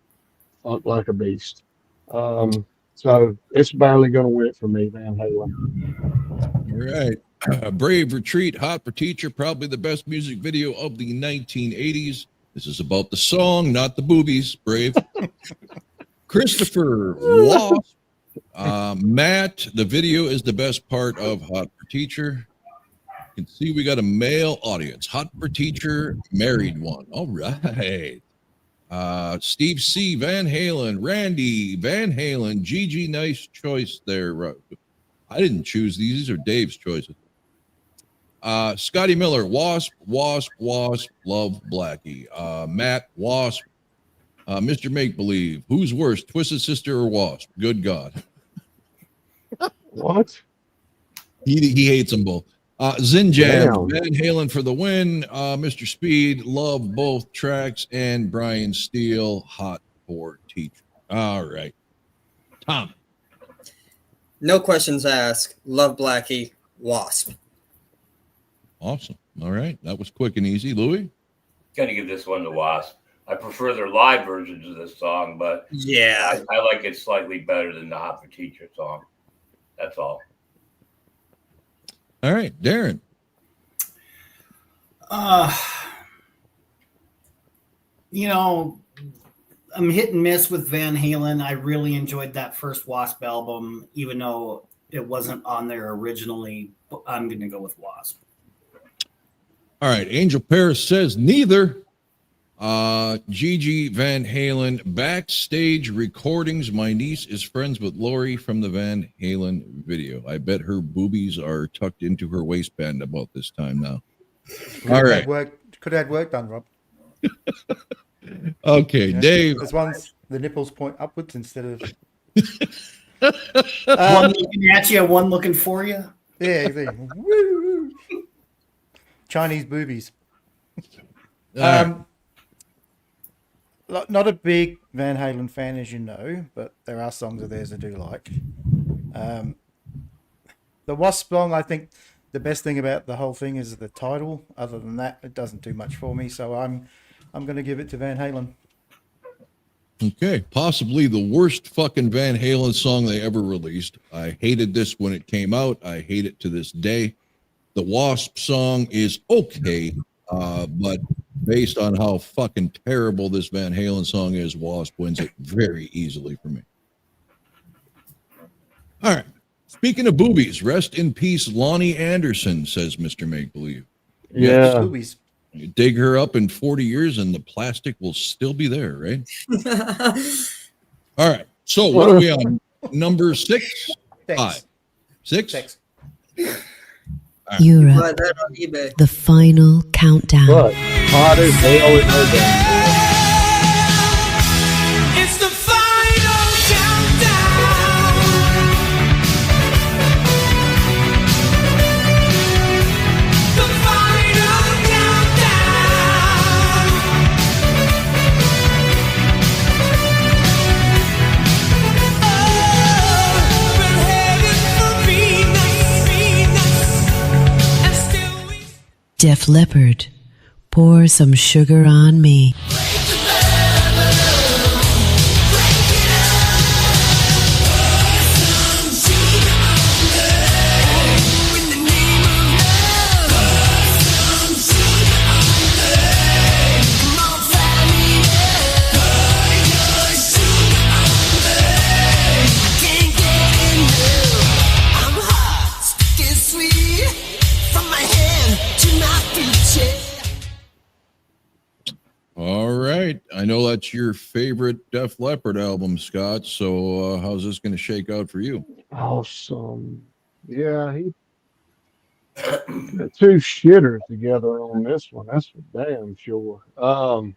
Funk Like a Beast. So it's barely going to win it for me, Van Halen. All right. Brave Retreat, Hot for Teacher, probably the best music video of the 1980s. This is about the song, not the boobies, Brave. Christopher, Wasp. Matt, the video is the best part of Hot for Teacher. You can see we got a male audience. Hot for Teacher, married one. All right. Steve C, Van Halen, Randy, Van Halen, Gigi, nice choice there. I didn't choose these. These are Dave's choices. Scotty Miller, Wasp, Wasp, Wasp, love Blackie. Matt, Wasp. Mr. Make Believe, who's worse, Twisted Sister or Wasp? Good God. What? He hates them both. Zinjan, Damn. Van Halen for the win. Mr. Speed, love both tracks. And Brian Steele, Hot for Teacher. All right. Tom. No questions asked. Love Blackie. Wasp. Awesome. All right. That was quick and easy. Louis? Gonna give this one to Wasp. I prefer their live versions of this song, but Yeah. I like it slightly better than the Hot for Teacher song. That's all. All right. Darren. You know, I'm hit and miss with Van Halen. I really enjoyed that first Wasp album, even though it wasn't on there originally. I'm going to go with Wasp. All right. Angel Paris says neither. Gigi Van Halen, backstage recordings. My niece is friends with Lori from the Van Halen video. I bet her boobies are tucked into her waistband about this time now. All right. Could have had work done, Rob. Okay, Yeah. Dave. There's ones the nipples point upwards instead of. One looking at you, one looking for you. Yeah, exactly. Woo! Chinese boobies. Not a big Van Halen fan, as you know, but there are songs of theirs I do like. The Wasp song, I think the best thing about the whole thing is the title. Other than that, it doesn't do much for me. So I'm going to give it to Van Halen. Okay, possibly the worst fucking Van Halen song they ever released. I hated this when it came out. I hate it to this day. The Wasp song is okay, but based on how fucking terrible this Van Halen song is, Wasp wins it very easily for me. All right. Speaking of boobies, rest in peace, Lonnie Anderson, says Mr. Make Believe. Yeah. Boobies. You dig her up in 40 years and the plastic will still be there, right? All right. So what are we on? Number 6? Thanks. 5. 6? 6. Buy Europe, that on eBay. the final countdown. But hot as hell in her damn. It's the final countdown. The final countdown. Oh, we're headed for Venus, and still we. Def Leppard, pour some sugar on me. All right. I know that's your favorite Def Leppard album, Scott. So how's this going to shake out for you? Awesome. Yeah, he got two shitters together on this one. That's for damn sure. The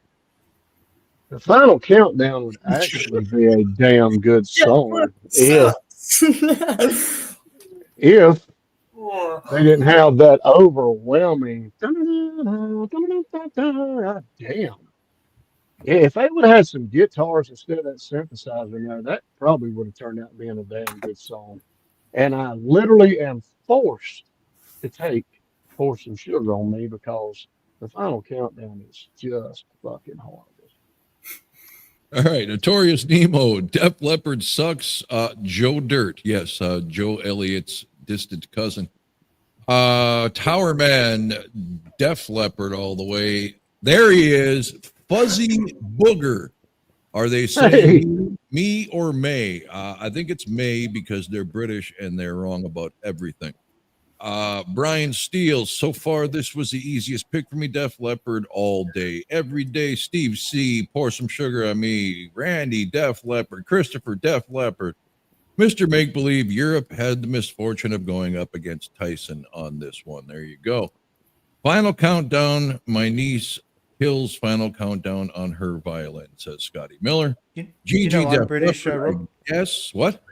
final countdown would actually be a damn good song if they didn't have that overwhelming damn. Yeah, if they would have had some guitars instead of that synthesizer in there, that probably would have turned out being a damn good song. And I literally am forced to pour some sugar on me because the final countdown is just fucking horrible. All right. Notorious Nemo, Def Leppard sucks. Joe Dirt. Yes. Joe Elliott's distant cousin. Tower Man, Def Leppard all the way. There he is. Fuzzy Booger. Are they saying me or May? I think it's May because they're British and they're wrong about everything. Brian Steele, so far this was the easiest pick for me. Def Leppard all day, every day. Steve C, pour some sugar on me. Randy, Def Leppard. Christopher, Def Leppard. Mr. Make Believe, Europe had the misfortune of going up against Tyson on this one. There you go. Final countdown. My niece kills final countdown on her violin, says Scotty Miller. You know I'm Def British, Leppard, Rob? Yes. What?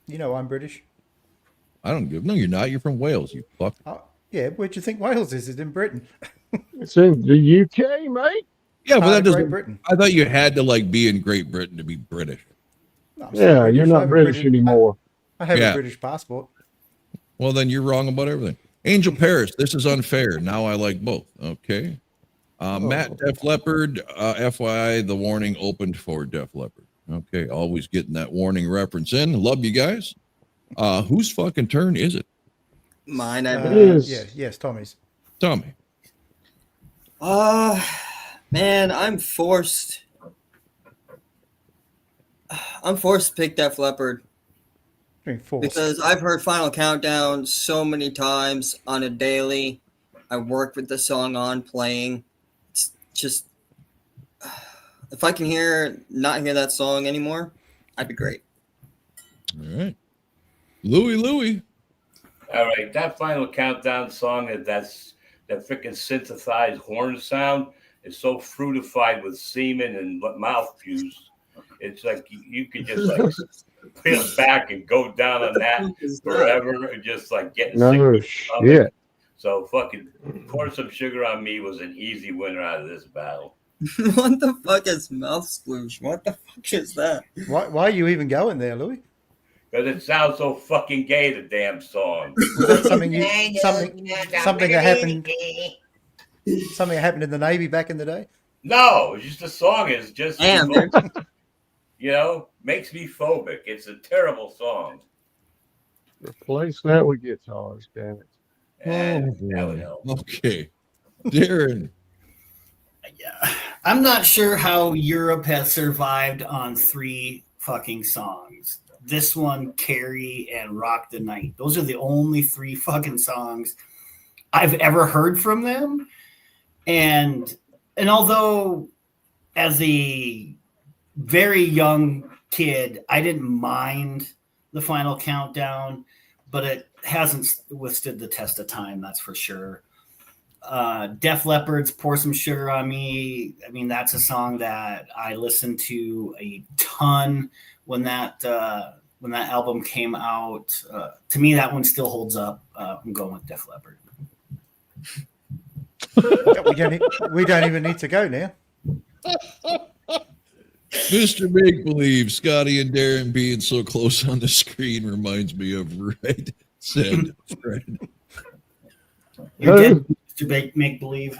You know I'm British. I don't give. No, you're not. You're from Wales. You fuck. Oh, yeah, where'd you think Wales is? It's in Britain. It's in the UK, mate. Yeah, but that Great doesn't. Britain. I thought you had to like be in Great Britain to be British. No, I'm still Yeah, British. you're I not have a British anymore. I have Yeah. a British passport. Well, then you're wrong about everything. Angel Paris, this is unfair. Now I like both. Okay. Matt, Def Leppard, FYI, the warning opened for Def Leppard. Okay, always getting that warning reference in. Love you guys. Whose fucking turn is it? Mine, I It believe. is. Yes, Tommy's. Tell me. Man, I'm forced to pick Def Leppard because I've heard Final Countdown so many times on a daily. I work with the song on playing. It's just if I can not hear that song anymore, I'd be great. All right. Louie. All right, that final countdown song, that freaking synthesized horn sound is so fruitified with semen and mouth juice. It's like you could just like put it back and go down on that forever and just like getting sick No of stomach. shit. So fucking pour some sugar on me was an easy winner out of this battle. What the fuck is mouth sploosh? What the fuck is that? Why are you even going there, Louis? Because it sounds so fucking gay, the damn song. Was that something that happened? Something that happened in the Navy back in the day? No, it's just the song is just, Damn, makes me phobic. It's a terrible song. Replace that with guitars, damn it. And that would help. Okay. Darren. Yeah. I'm not sure how Europe has survived on 3 fucking songs. This one, Carrie, and Rock the Night. Those are the only 3 fucking songs I've ever heard from them. And although as a very young kid, I didn't mind the final countdown, but it hasn't withstood the test of time, that's for sure. Def Leppard's "Pour Some Sugar on Me." I mean, that's a song that I listened to a ton when that album came out. To me, that one still holds up. I'm going with Def Leppard. We don't even need to go now. Mr. Make Believe, Scotty and Darren being so close on the screen reminds me of Red said Fred. You're dead, Mr. Make Believe.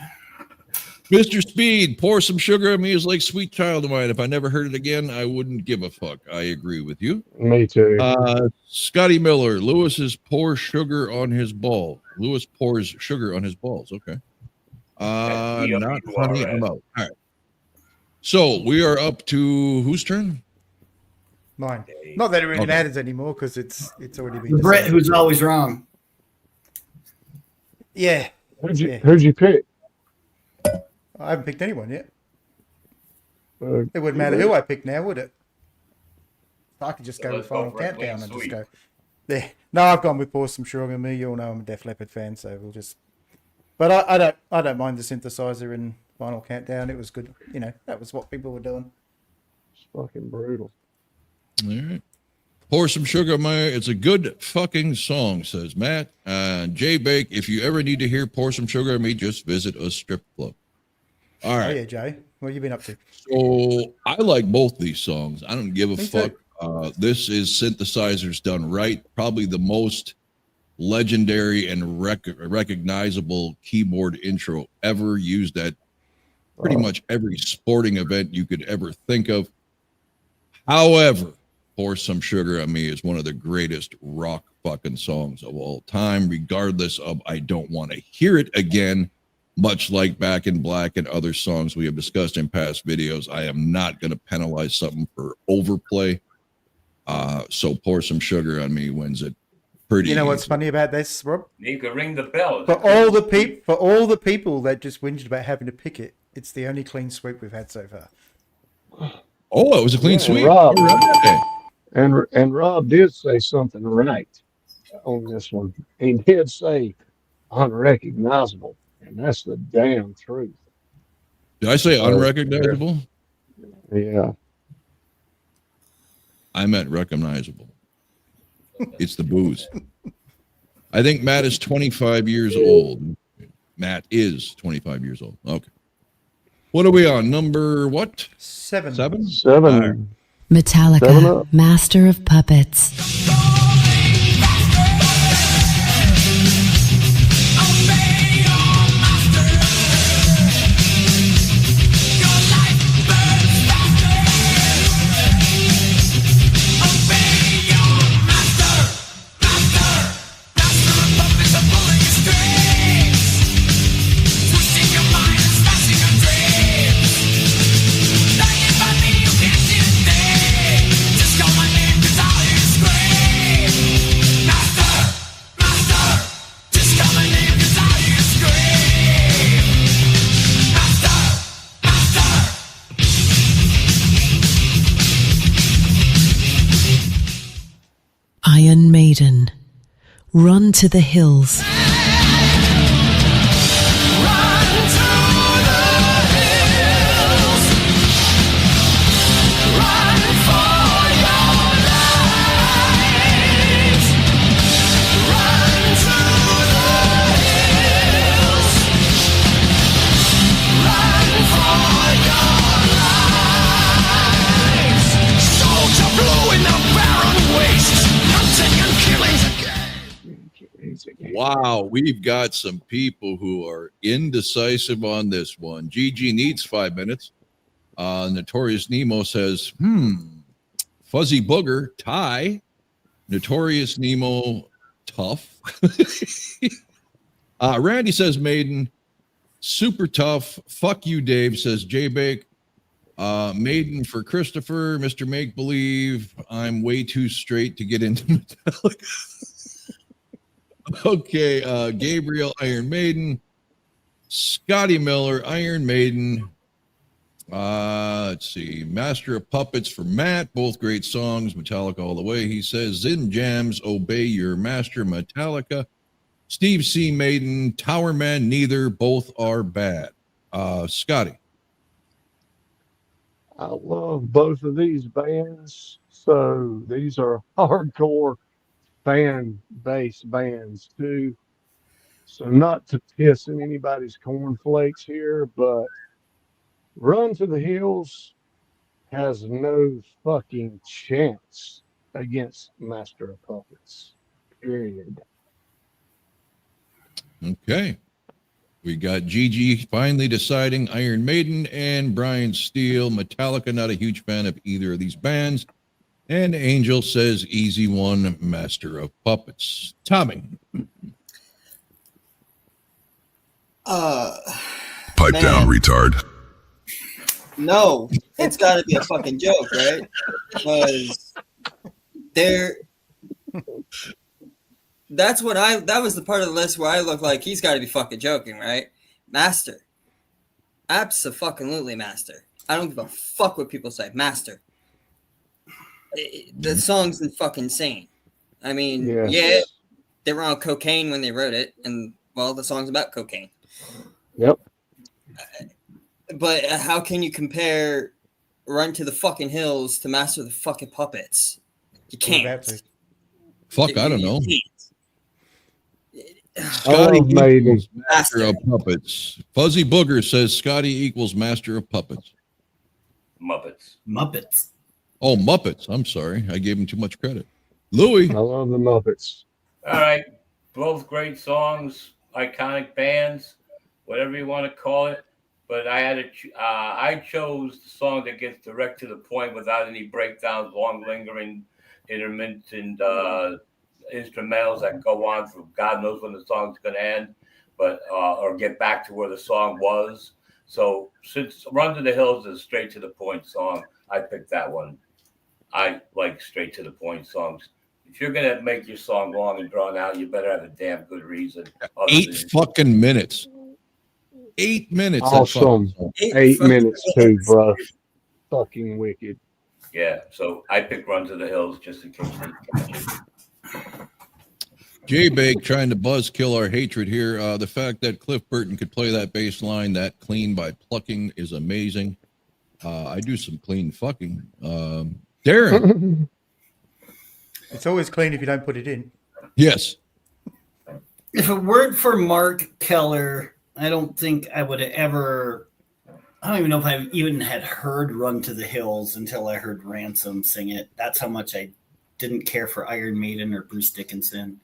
Mr. Speed, Pour Some Sugar on Me is like Sweet Child of Mine. If I never heard it again, I wouldn't give a fuck. I agree with you. Me too. Scotty Miller, Lewis's Pour Sugar on His Ball. Lewis pours sugar on his balls. Okay. Not honey. I'm out. All right. So we are up to whose turn? Mine. Not that it really matters anymore because it's already been. Brett, who's always wrong. Yeah. Who'd you pick? I haven't picked anyone yet. It wouldn't matter who I pick now, would it? I could just go with Final Countdown and just go. There. No, I've gone with Pour Some Sugar on Me. You all know I'm a Def Leppard fan, so we'll just. But I don't mind the synthesizer in Final Countdown. It was good. You know, that was what people were doing. It's fucking brutal. All right. Pour Some Sugar on Me. It's a good fucking song, says Matt. Jay Bake, if you ever need to hear Pour Some Sugar on Me, just visit a strip club. All right. Oh, yeah, Jay. What have you been up to? So I like both these songs. I don't give a Me fuck. This is synthesizers done right. Probably the most legendary and recognizable keyboard intro ever used at pretty much every sporting event you could ever think of. However, Pour Some Sugar on Me is one of the greatest rock fucking songs of all time, regardless of I don't want to hear it again. Much like Back in Black and other songs we have discussed in past videos, I am not going to penalize something for overplay. So Pour Some Sugar on Me wins it pretty. You know what's easy. funny about this, Rob? You can ring the bell. For all the people that just whinged about having to pick it, it's the only clean sweep we've had so far. Oh, it was a clean sweep. Rob, All right. and Rob did say something right on this one. He did say unrecognizable, and that's the damn truth. Did I say unrecognizable? Yeah. I meant recognizable. It's the booze. I think Matt is 25 years old. Matt is 25 years old. Okay. What are we on? Number what? 7. 7? 7. All right. Metallica, 7 Up. Master of Puppets. Iron Maiden, Run to the Hills. Wow, we've got some people who are indecisive on this one. GG needs 5 minutes. Notorious Nemo says, Fuzzy Booger, tie. Notorious Nemo, tough. Randy says Maiden, super tough. Fuck you, Dave, says J-Bake. Maiden for Christopher, Mr. Make Believe. I'm way too straight to get into Metallica. Okay, Gabriel, Iron Maiden. Scotty Miller, Iron Maiden. Let's see. Master of Puppets for Matt. Both great songs. Metallica all the way. He says, Zin Jams, Obey Your Master. Metallica. Steve C. Maiden, Tower Man, neither. Both are bad. Scotty. I love both of these bands. So these are hardcore fan base bands too. So not to piss in anybody's cornflakes here, but Run to the Hills has no fucking chance against Master of Puppets. Period. Okay. We got Gigi finally deciding Iron Maiden and Brian Steele. Metallica, not a huge fan of either of these bands. And Angel says easy one, Master of Puppets. Tommy. Pipe Man. down, retard. No, it's got to be a fucking joke, right? Because that was the part of the list where I look like he's got to be fucking joking, right? Master. Abso-fucking-lutely Master. I don't give a fuck what people say. Master. The song's fucking insane. I mean, Yes. yeah, they were on cocaine when they wrote it, and, well, the song's about cocaine. Yep. But how can you compare Run to the fucking Hills to Master of the fucking Puppets? You We're about can't. to. Fuck, I don't know. I Scotty love Maiden. equals Master of Puppets. Fuzzy Booger says Scotty equals Master of Puppets. Muppets. Muppets. Oh, Muppets. I'm sorry. I gave him too much credit. Louis. I love the Muppets. All right. Both great songs, iconic bands, whatever you want to call it. But I chose the song that gets direct to the point without any breakdowns, long lingering, intermittent instrumentals that go on for God knows when the song's going to end, but or get back to where the song was. So since Run to the Hills is a straight to the point song, I picked that one. I like straight to the point songs. If you're going to make your song long and drawn out, you better have a damn good reason. 8 fucking minutes. 8 minutes. Awesome. 8 minutes too, bro. Fucking wicked. Yeah, so I picked Run to the Hills just in case they catch it. J-Bake trying to buzzkill our hatred here. The fact that Cliff Burton could play that bass line that clean by plucking is amazing. I do some clean fucking. Darren. It's always clean if you don't put it in. Yes. If it weren't for Mark Keller, I don't think I would have ever. I don't even know if I even had heard Run to the Hills until I heard Ransom sing it. That's how much I didn't care for Iron Maiden or Bruce Dickinson.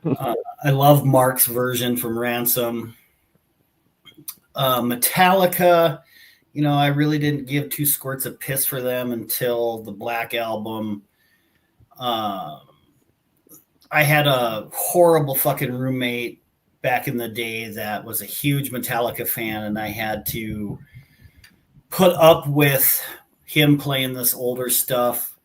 I love Mark's version from Ransom. Metallica, I really didn't give 2 squirts of piss for them until the Black Album. I had a horrible fucking roommate back in the day that was a huge Metallica fan, and I had to put up with him playing this older stuff.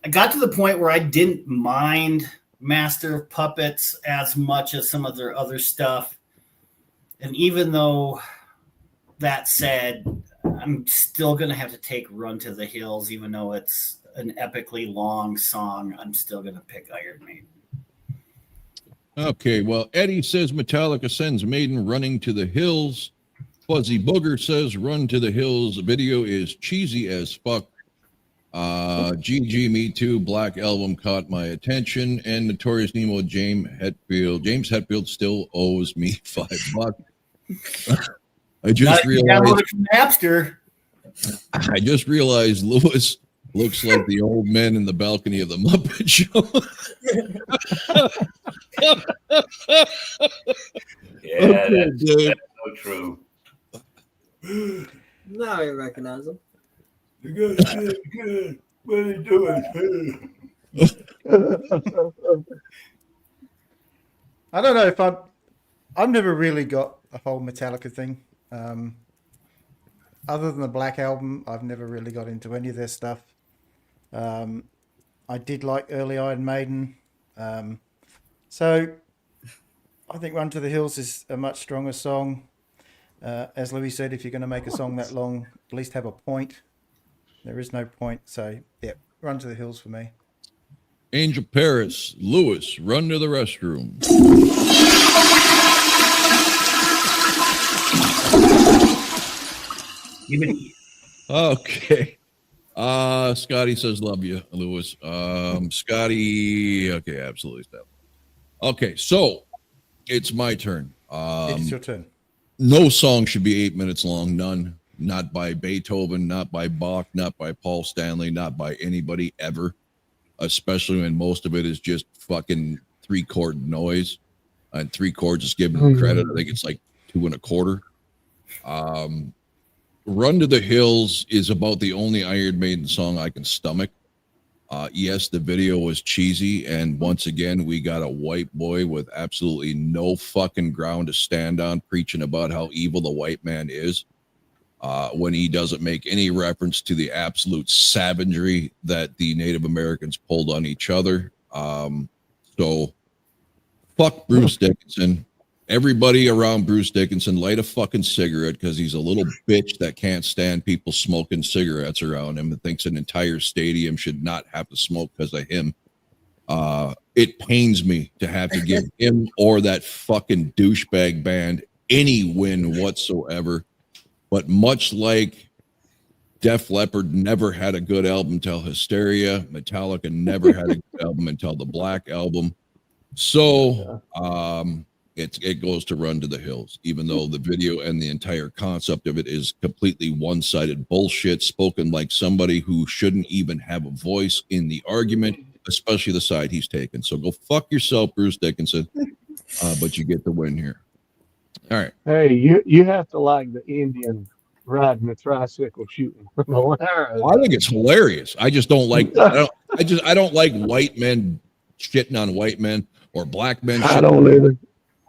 I got to the point where I didn't mind Master of Puppets as much as some of their other stuff. And even though that said, I'm still going to have to take Run to the Hills, even though it's an epically long song. I'm still going to pick Iron Maiden. Okay, well, Eddie says Metallica sends Maiden running to the hills. Fuzzy Booger says Run to the Hills. The video is cheesy as fuck. GG, me too. Black Album caught my attention. And Notorious Nemo, James Hetfield still owes me $5. I just realized. Napster. I just realized Lewis looks like the old man in the balcony of the Muppet Show. Yeah, that's so true. Now you recognize him. Good. What are you doing? I don't know if I've never really got a whole Metallica thing. Other than the Black Album, I've never really got into any of their stuff. I did like early Iron Maiden. So I think Run to the Hills is a much stronger song. As Louis said, if you're going to make a song that long, at least have a point. There is no point. So, yeah, Run to the Hills for me. Angel Paris, Lewis, Run to the Restroom. Okay. Scotty says love you, Lewis. Scotty, okay, absolutely. Okay, so it's my turn. It's your turn. No song should be 8 minutes long. None. Not by Beethoven, not by Bach, not by Paul Stanley, not by anybody ever. Especially when most of it is just fucking 3-chord noise. And 3 chords is giving them credit. I think it's like 2 1/4. Run to the Hills is about the only Iron Maiden song I can stomach. Yes, the video was cheesy, and once again, we got a white boy with absolutely no fucking ground to stand on, preaching about how evil the white man is, when he doesn't make any reference to the absolute savagery that the Native Americans pulled on each other. So, fuck Bruce Dickinson. Everybody around Bruce Dickinson light a fucking cigarette because he's a little bitch that can't stand people smoking cigarettes around him and thinks an entire stadium should not have to smoke because of him. It pains me to have to give him or that fucking douchebag band any win whatsoever. But much like Def Leppard never had a good album until Hysteria, Metallica never had a good album until the Black Album. So, it goes to Run to the Hills, even though the video and the entire concept of it is completely one-sided bullshit, spoken like somebody who shouldn't even have a voice in the argument, especially the side he's taken. So go fuck yourself, Bruce Dickinson, but you get the win here. All right. Hey, you have to like the Indian riding a tricycle shooting from a ladder. I think it's hilarious. I just don't like. I don't like white men shitting on white men or black men. I don't either.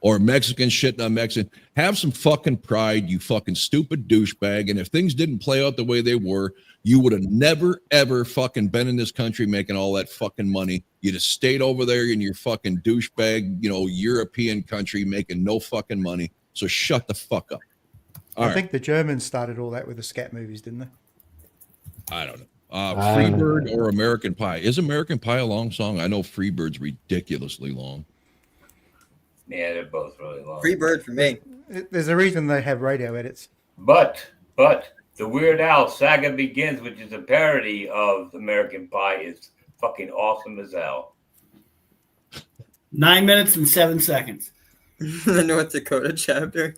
Or Mexican shitting on Mexican. Have some fucking pride, you fucking stupid douchebag. And if things didn't play out the way they were, you would have never, ever fucking been in this country making all that fucking money. You'd have stayed over there in your fucking douchebag, European country making no fucking money. So shut the fuck up. I think the Germans started all that with the scat movies, didn't they? I don't know. Freebird or American Pie. Is American Pie a long song? I know Freebird's ridiculously long. Yeah, they're both really long. Free Bird for me. There's a reason they have radio edits. But the Weird Al Saga Begins, which is a parody of American Pie, is fucking awesome as hell. 9 minutes and 7 seconds. The North Dakota chapter.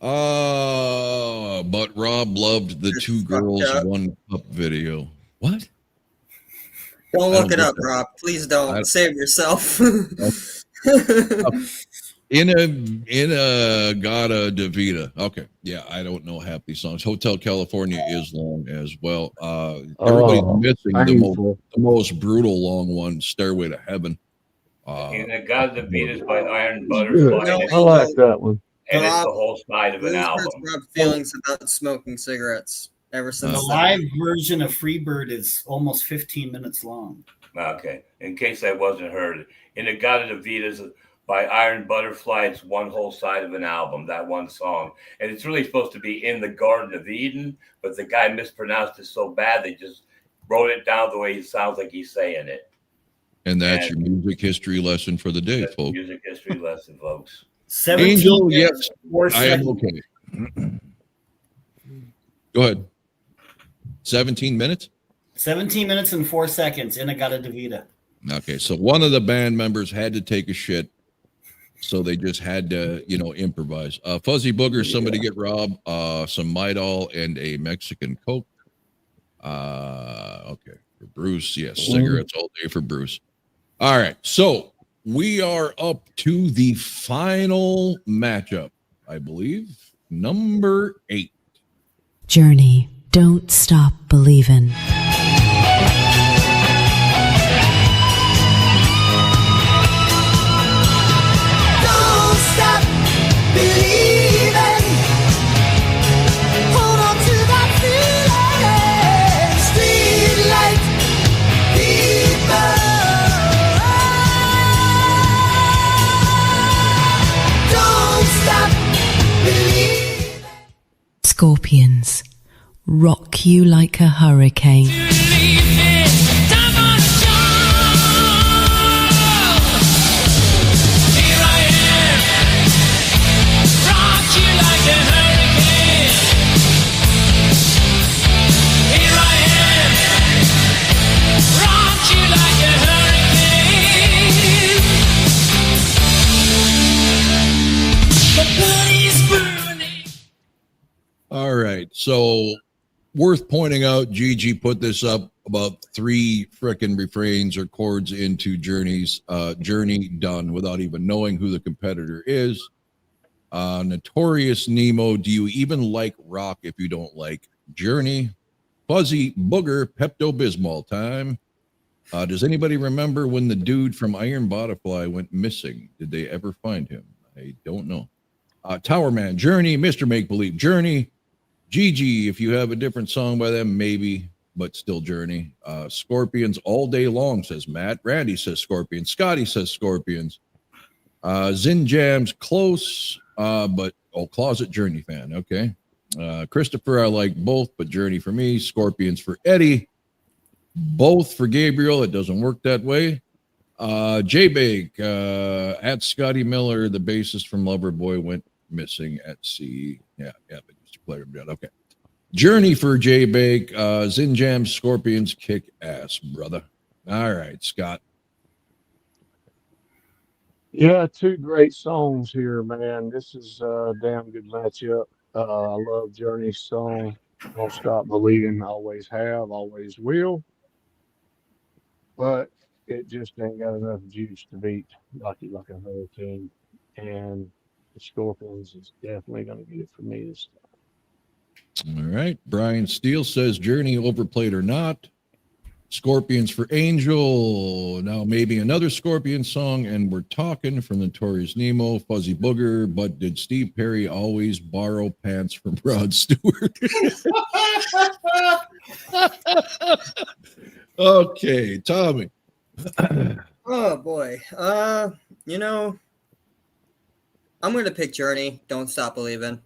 But Rob loved the Two Girls, One Cup video. What? Don't look it up, Rob. Please don't. Save yourself. In a Gata Davida. Okay. Yeah, I don't know half these songs. Hotel California is long as well. Everybody's missing the most brutal long one, Stairway to Heaven. In a Gata Davida is by Iron Butterfly. I like that one. And it's the whole side of an album. Rob's feelings about smoking cigarettes ever since. The live version of Freebird is almost 15 minutes long. Okay. In case I wasn't heard, In a Gata Davida by Iron Butterfly, it's one whole side of an album, that one song. And it's really supposed to be In the Garden of Eden, but the guy mispronounced it so bad they just wrote it down the way it sounds like he's saying it. And that's your music history lesson for the day, folks. Music history lesson, folks. Angel, yes, I am okay. Go ahead. 17 minutes? 17 minutes and 4 seconds. In a Gata Davida. Okay, so one of the band members had to take a shit, so they just had to, improvise. Fuzzy Booger, somebody get Rob, some Midol, and a Mexican Coke. Okay, for Bruce, yes, cigarettes all day for Bruce. All right, so we are up to the final matchup, I believe, number 8. Journey, don't stop believing. Don't stop believing. Hold on to that feeling. Streetlight people. Scorpions, rock you like a hurricane. All right. So worth pointing out, Gigi put this up about 3 frickin' refrains or chords into Journey's Journey done without even knowing who the competitor is. Notorious Nemo, do you even like rock if you don't like Journey? Fuzzy Booger, Pepto-Bismol time. Does anybody remember when the dude from Iron Butterfly went missing? Did they ever find him? I don't know. Tower Man, Journey. Mr. Make Believe, Journey. Gigi, if you have a different song by them, maybe, but still Journey. Scorpions all day long, says Matt. Randy says Scorpions. Scotty says Scorpions. Zin Jam's close, but closet Journey fan. Okay. Christopher, I like both, but Journey for me. Scorpions for Eddie. Both for Gabriel. It doesn't work that way. J-Bake, at Scotty Miller, the bassist from Loverboy went missing at sea. Yeah, but just player dead. Okay. Journey for J-Bake. Zin Jam, Scorpions kick ass, brother. All right, Scott. Yeah, 2 great songs here, man. This is a damn good matchup. I love Journey's song. Don't Stop Believing. Always have, always will. But it just ain't got enough juice to beat Rock You Like a Hurricane. And the Scorpions is definitely going to get it for me this time. All right. Brian Steele says Journey overplayed or not. Scorpions for Angel. Now maybe another Scorpion song, and we're talking from Notorious Nemo, Fuzzy Booger. But did Steve Perry always borrow pants from Rod Stewart? Okay, Tommy. Oh boy. I'm going to pick Journey, Don't Stop Believing,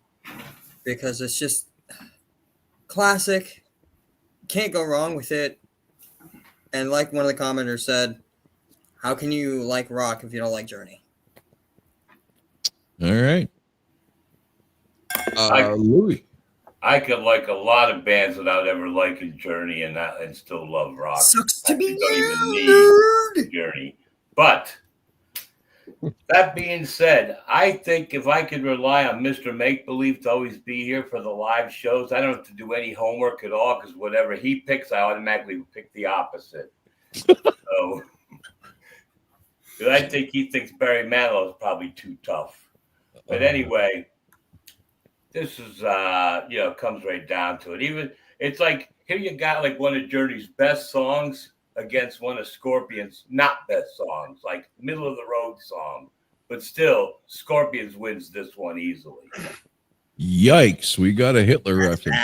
because it's just classic. Can't go wrong with it. And like one of the commenters said, how can you like rock if you don't like Journey? All right. Louis. I could like a lot of bands without ever liking Journey and still love rock. Sucks to be You don't even you, need Journey. But that being said, I think if I could rely on Mr. Make Believe to always be here for the live shows, I don't have to do any homework at all because whatever he picks, I automatically pick the opposite. So I think he thinks Barry Manilow is probably too tough. But anyway, this is comes right down to it. Even it's like here you got like one of Journey's best songs against one of Scorpions' not best songs, like middle of the road song. But still, Scorpions wins this one easily. Yikes, we got a Hitler reference.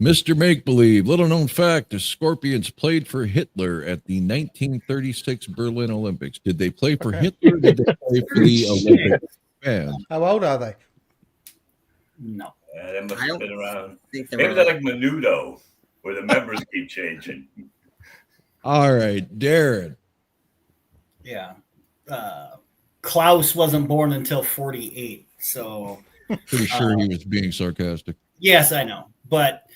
Mr. Make Believe, little known fact, the Scorpions played for Hitler at the 1936 Berlin Olympics. Did they play for Hitler? Did they play for the Olympic band? How old are they? No. They must have been around. Maybe They're like Menudo, where the members keep changing. All right, Darren. Yeah. Klaus wasn't born until 48, so Pretty sure he was being sarcastic. yes, I know. But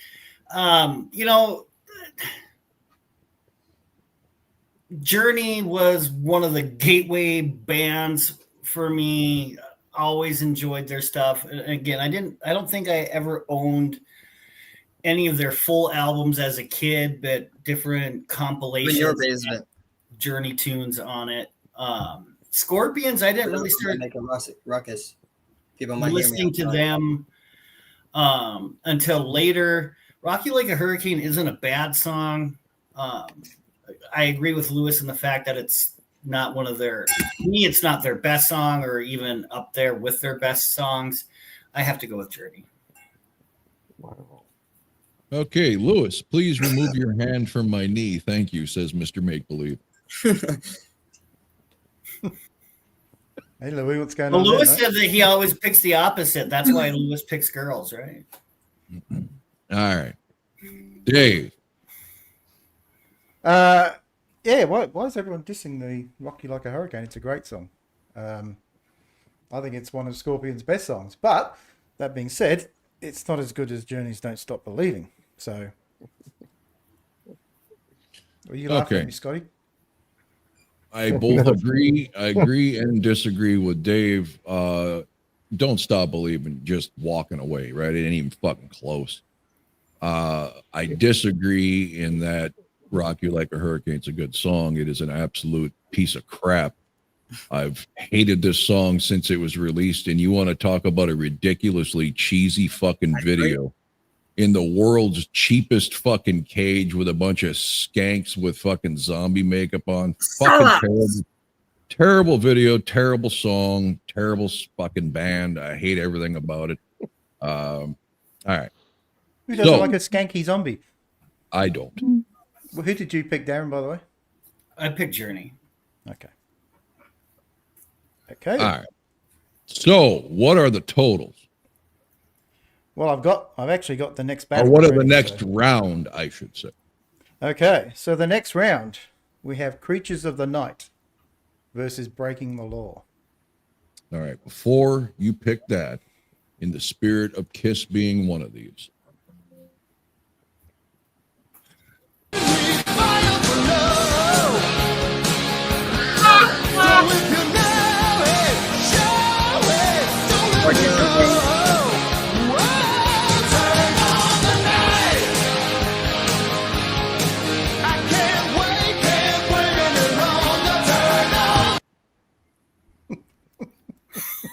Journey was one of the gateway bands for me. Always enjoyed their stuff. And again, I don't think I ever owned any of their full albums as a kid, but different compilations. In your basement. Journey tunes on it. Scorpions, I didn't really start make a ruckus. People might listening to them until later. Rock You Like a Hurricane isn't a bad song. I agree with Lewis in the fact that it's not one of their, to me, it's not their best song or even up there with their best songs. I have to go with Journey. Wow. Okay, Lewis, please remove your hand from my knee. Thank you, says Mr. Make Believe. Hey, Louis, what's going Well, on? Lewis there, said that he always picks the opposite. That's why Lewis picks girls, right? All right. Dave. Yeah, why is everyone dissing the Rock You Like a Hurricane? It's a great song. I think it's one of Scorpion's best songs. But that being said, it's not as good as Journey's Don't Stop Believing. So, are you laughing Okay. at me, Scotty? I both agree. I agree and disagree with Dave. Don't Stop Believing, just walking away, right? It ain't even fucking close. I disagree in that Rock You Like a Hurricane's a good song. It is an absolute piece of crap. I've hated this song since it was released, and you want to talk about a ridiculously cheesy fucking video in the world's cheapest fucking cage with a bunch of skanks with fucking zombie makeup on. Fucking terrible video, terrible song, terrible fucking band. I hate everything about it. All right. Who doesn't So- like a skanky zombie? I don't. Well, who did you pick, Darren, by the way? I picked Journey. Okay. Okay. All right. So, what are the totals? Well, I've actually got the next Or battle. what are the already, next so- round, I should say? Okay, so the next round, we have Creatures of the Night versus Breaking the Law. All right. Before you pick that, in the spirit of Kiss being one of these,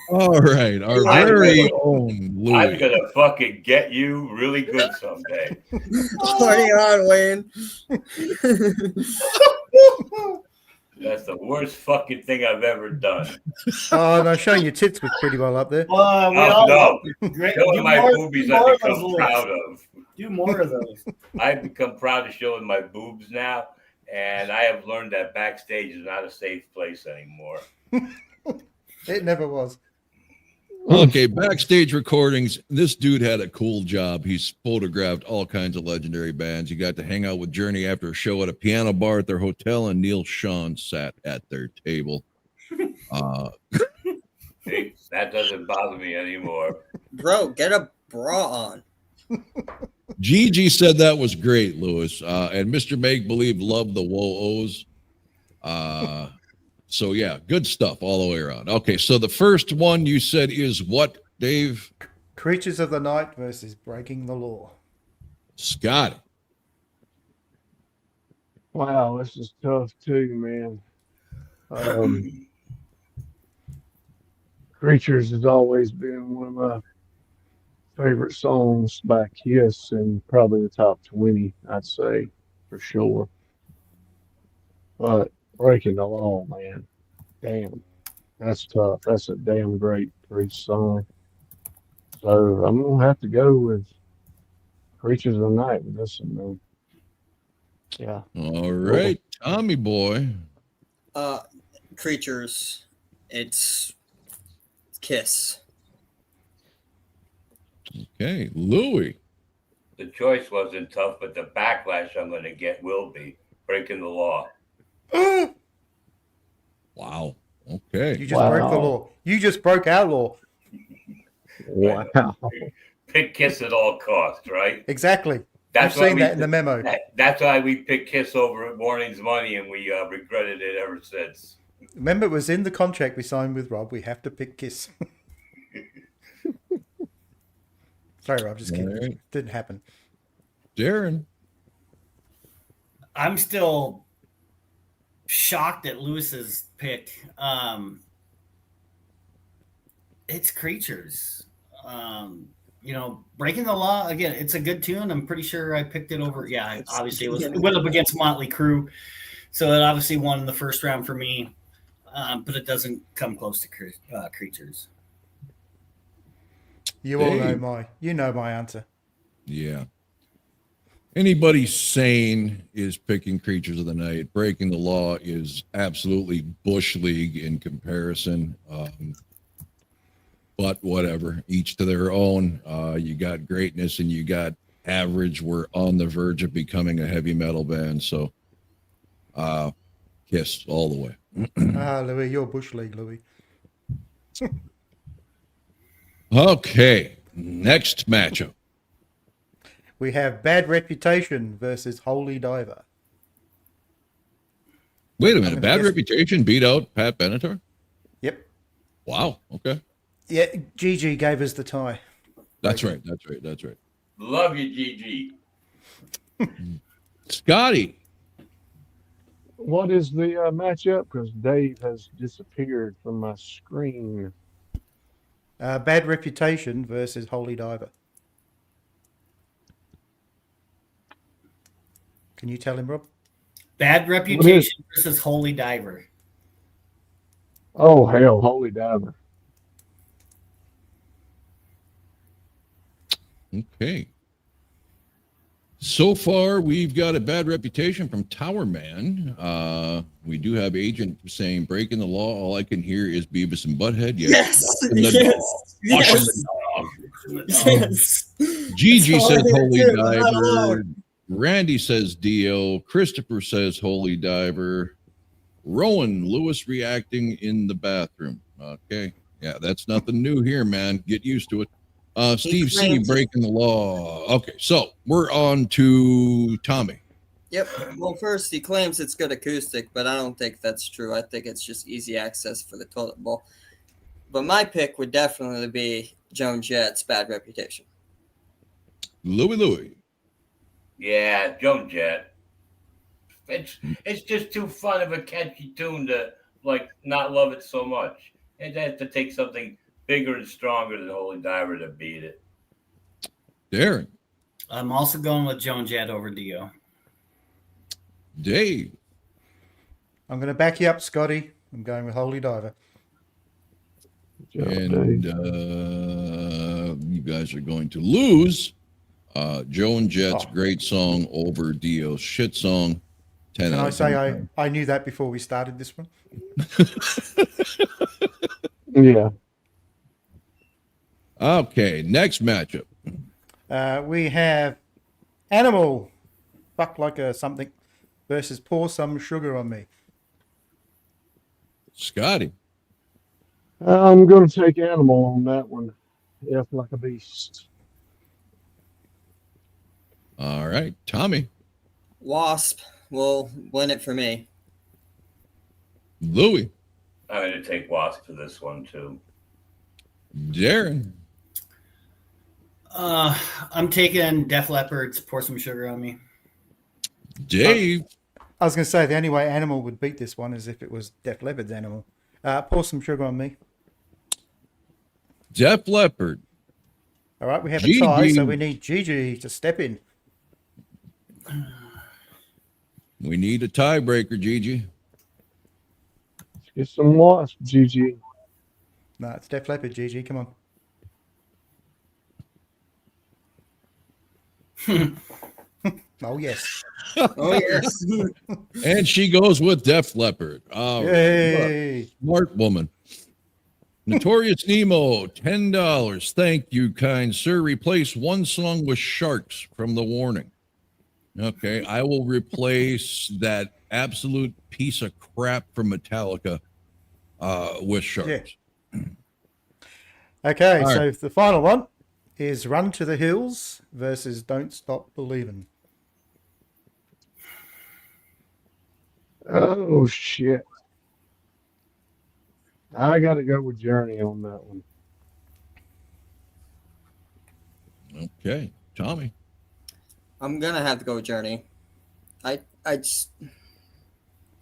all right, our very own I'm Louis. gonna fucking get you really good someday. Party on, Wayne. That's the worst fucking thing I've ever done. Oh, no, showing your tits was pretty well up there. We Oh, all no. Great. Showing my boobies more I've of those become lyrics. proud of. Do more of those. I've become proud of showing my boobs now, and I have learned that backstage is not a safe place anymore. It never was. Okay, backstage recordings. This dude had a cool job. He's photographed all kinds of legendary bands. He got to hang out with Journey after a show at a piano bar at their hotel, and Neil Sean sat at their table. See, that doesn't bother me anymore. Bro, get a bra on. Gigi said that was great, Lewis. And Mr. Make Believe loved the Whoa-Ohs. So, yeah, good stuff all the way around. Okay, so the first one you said is what, Dave? Creatures of the Night versus Breaking the Law. Scott. Wow, this is tough too, man. Creatures has always been one of my favorite songs by Kiss, and probably the top 20, I'd say, for sure. But Breaking the Law, man, damn, that's tough. That's a damn great Priest song. So I'm gonna have to go with Creatures of the Night with this one, man. Yeah. All right, Tommy boy. Creatures. It's Kiss. Okay, Louis. The choice wasn't tough, but the backlash I'm going to get will be breaking the law. Wow. Okay. You just broke the law. You just broke our law. Wow. Pick Kiss at all costs, right? Exactly. That's I've why seen we- that in the memo. That's why we picked Kiss over Warning's Money, and we regretted it ever since. Remember, it was in the contract we signed with Rob. We have to pick Kiss. Sorry, Rob. Just kidding. All right. Didn't happen. Darren. I'm still shocked at Lewis's pick. It's Creatures. Breaking the Law, again, it's a good tune. I'm pretty sure I picked it over. Yeah, obviously it went up against Motley Crue. So it obviously won in the first round for me. But it doesn't come close to Creatures. You all Dave. know my answer. Yeah. Anybody sane is picking Creatures of the Night. Breaking the Law is absolutely Bush League in comparison. but whatever. Each to their own. You got greatness and you got average. We're on the verge of becoming a heavy metal band. So, Kiss all the way. Louis, you're Bush League, Louis. Okay, next matchup. We have Bad Reputation versus Holy Diver. Wait a minute. Bad guess- Reputation beat out Pat Benatar? Yep. Wow. Okay. Yeah, GG gave us the tie. That's right. Love you, Gigi. Scotty. What is the matchup? Because Dave has disappeared from my screen. Bad Reputation versus Holy Diver. Can you tell him, Rob? Bad Reputation versus Holy Diver. Oh, hell, Holy Diver. Okay. So far, we've got a Bad Reputation from Tower Man. We do have Agent saying breaking the law. All I can hear is Beavis and Butthead. Yes. Washing the Yes. dog. Washing the dog. Yes. Gigi That's all says I hear Holy too, not Diver. alone. Randy says Dio. Christopher says Holy Diver. Rowan Lewis reacting in the bathroom. Okay. Yeah, that's nothing new here, man. Get used to it. Steve C claims it. breaking the law. Okay, so we're on to Tommy. Yep. Well, first, he claims it's good acoustic, but I don't think that's true. I think it's just easy access for the toilet bowl. But my pick would definitely be Joan Jett's Bad Reputation. Louie. Yeah, Joan Jett. It's just too fun of a catchy tune to like not love it so much. It has to take something bigger and stronger than Holy Diver to beat it. Darren. I'm also going with Joan Jett over Dio. Dave. I'm going to back you up, Scotty. I'm going with Holy Diver. And you guys are going to lose. Joan Jett's great song over Dio's shit song. 10 Can out I of say 10. I knew that before we started this one? Yeah. Okay, next matchup. We have Animal, Fuck Like a Something, versus Pour Some Sugar on Me. Scotty. I'm going to take Animal on that one. F like a beast. All right, Tommy. Wasp will win it for me. Louie. I'm going to take Wasp for this one too. Darren. I'm taking Def Leppard's Pour Some Sugar on Me. Dave. I was going to say the only way Animal would beat this one is if it was Def Leppard's Animal. Pour Some Sugar on Me. Def Leppard. All right, we have Gigi. a tie, so we need Gigi to step in. We need a tiebreaker, Gigi. Let's get some Wasp, GG. No, it's Def Leppard, Gigi. Come on. Oh, yes. Oh, yes. And she goes with Def Leppard. All right. Yay. Smart woman. Notorious Nemo, $10. Thank you, kind sir. Replace one song with Sharks from The Warning. Okay, I will replace that absolute piece of crap from Metallica with Sharks. Yeah. Okay, All so right. the final one is Run to the Hills versus Don't Stop Believing. Oh, shit. I got to go with Journey on that one. Okay, Tommy. I'm gonna have to go with Journey. I just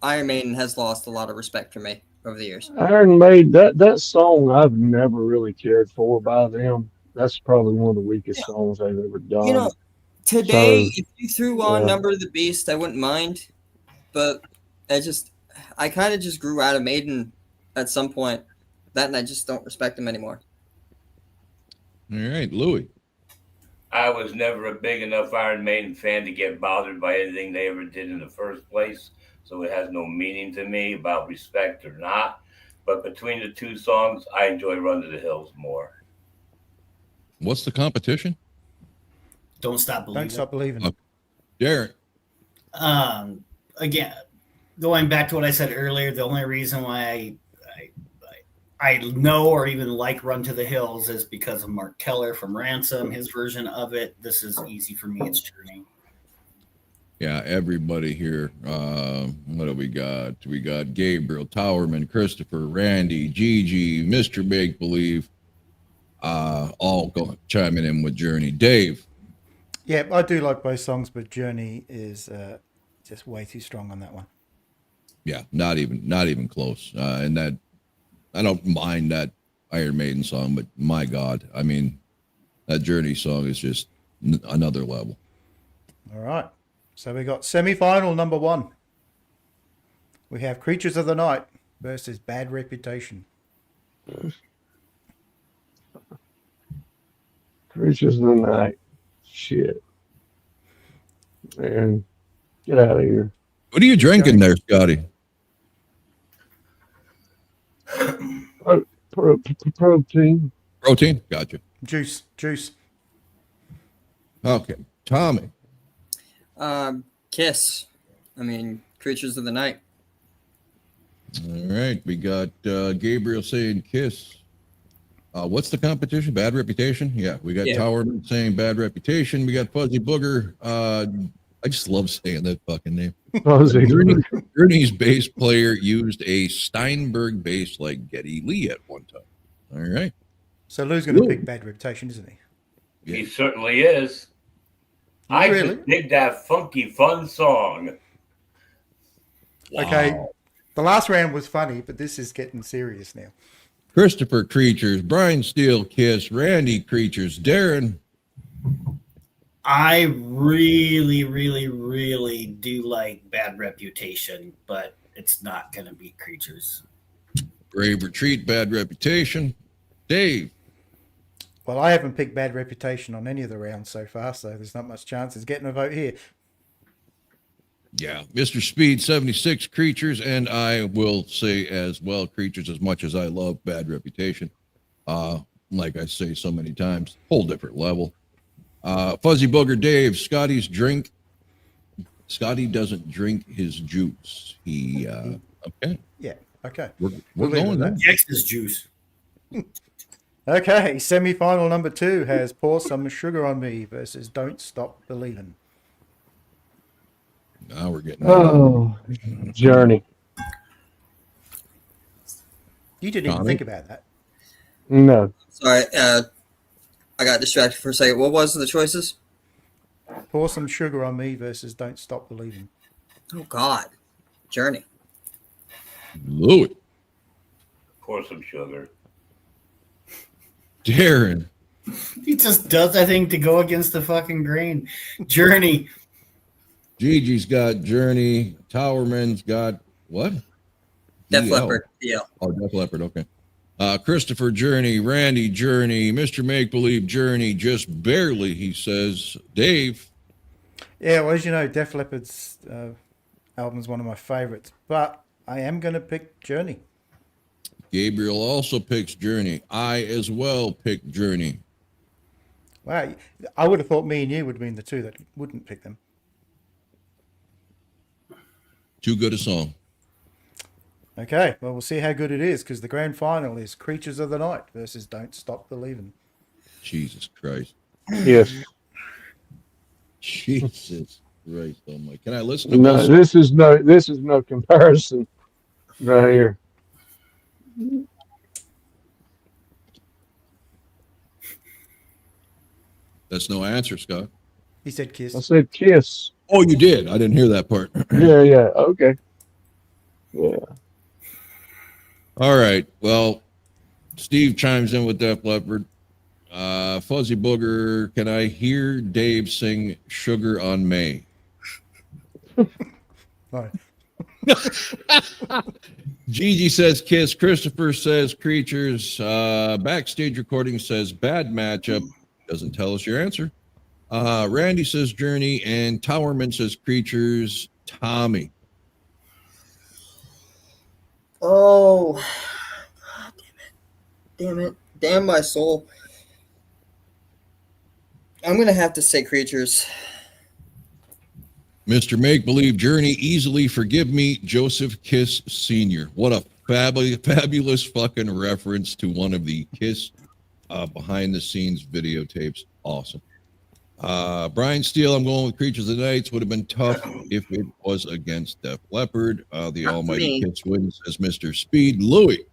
Iron Maiden has lost a lot of respect for me over the years. Iron Maiden, that song I've never really cared for by them. That's probably one of the weakest songs they've ever done. You know, today So, if you threw on yeah. Number of the Beast, I wouldn't mind. But I kind of just grew out of Maiden at some point. That and I just don't respect them anymore. All right, Louie. I was never a big enough Iron Maiden fan to get bothered by anything they ever did in the first place, so it has no meaning to me about respect or not. but between the two songs, I enjoy Run to the Hills more. What's the competition? Don't Stop Believing. Don't stop believing. Okay. Darren. Again, going back to what I said earlier, the only reason why I know or even like Run to the Hills is because of Mark Keller from Ransom, his version of it. This is easy for me. It's Journey. Yeah, everybody here. What do we got? We got Gabriel, Towerman, Christopher, Randy, Gigi, Mr. Make Believe, all going chiming in with Journey. Dave. Yeah, I do like both songs, but Journey is just way too strong on that one. Yeah, not even close. And that I don't mind that Iron Maiden song, but my God, I mean, that Journey song is just another level. All right. So we got semi-final number 1. We have Creatures of the Night versus Bad Reputation. Creatures of the Night. Shit. Man, get out of here. What are you drinking there, Scotty? Protein. Protein? Gotcha. Juice. Okay. Tommy. Kiss. I mean, Creatures of the Night. All right. We got Gabriel saying Kiss. What's the competition? Bad Reputation? Yeah. We got Towerman saying Bad Reputation. We got Fuzzy Booger. I just love saying that fucking name. Journey's bass player used a Steinberg bass like Geddy Lee at one time. All right. So Lou's going to pick Bad Reputation, isn't he? Yeah. He certainly is. I Really? just dig that funky, fun song. Okay. The last round was funny, but this is getting serious now. Christopher Creatures, Brian Steele Kiss, Randy Creatures, Darren. I really, really, really do like Bad Reputation, but it's not going to beat Creatures. Brave Retreat, Bad Reputation. Dave. Well, I haven't picked Bad Reputation on any of the rounds so far, so there's not much chance of getting a vote here. Yeah, Mr. Speed 76 Creatures, and I will say as well Creatures, as much as I love Bad Reputation. Like I say so many times, whole different level. Fuzzy Booger Dave, Scotty's drink. Scotty doesn't drink his juice. He okay. Yeah, okay. We're going there. Texas juice. Okay, semi-final number 2 has Pour Some Sugar on Me versus Don't Stop Believing. Now we're getting Journey. You didn't even think about that. No. Sorry, I got distracted for a second. What was the choices? Pour Some Sugar on Me versus Don't Stop Believing. Oh, God. Journey. Louis. Pour some sugar. Darren. He just does that thing to go against the fucking grain. Journey. Gigi's got Journey. Towerman's got what? Def DL. Leppard. Yeah. Oh, Def Leppard. Okay. Christopher Journey, Randy Journey, Mr. Make Believe Journey, just barely, he says. Dave. Yeah, well, as you know, Def Leppard's album is one of my favorites, but I am going to pick Journey. Gabriel also picks Journey. I as well pick Journey. Wow, I would have thought me and you would have been the two that wouldn't pick them. Too good a song. Okay, well, we'll see how good it is, because the grand final is Creatures of the Night versus Don't Stop Believing. Jesus Christ. Yes. Jesus Christ. Oh my. Can I listen to No, this is no comparison right here. That's no answer, Scott. He said Kiss. I said Kiss. Oh, you did. I didn't hear that part. Yeah. Okay. Yeah. All right. Well, Steve chimes in with Def Leppard. Fuzzy Booger, can I hear Dave sing Sugar on May? Right. Gigi says Kiss. Christopher says Creatures. Backstage recording says bad matchup. Doesn't tell us your answer. Randy says Journey. And Towerman says Creatures. Tommy. Oh, Damn it. Damn my soul. I'm going to have to say Creatures. Mr. Make Believe Journey, Easily Forgive Me, Joseph Kiss Sr. What a fabulous fucking reference to one of the Kiss behind the scenes videotapes. Awesome. Brian Steele, I'm going with Creatures of the Night. Would have been tough if it was against Def Leppard. The Not almighty me. Kiss wins as Mr. Speed. Louis.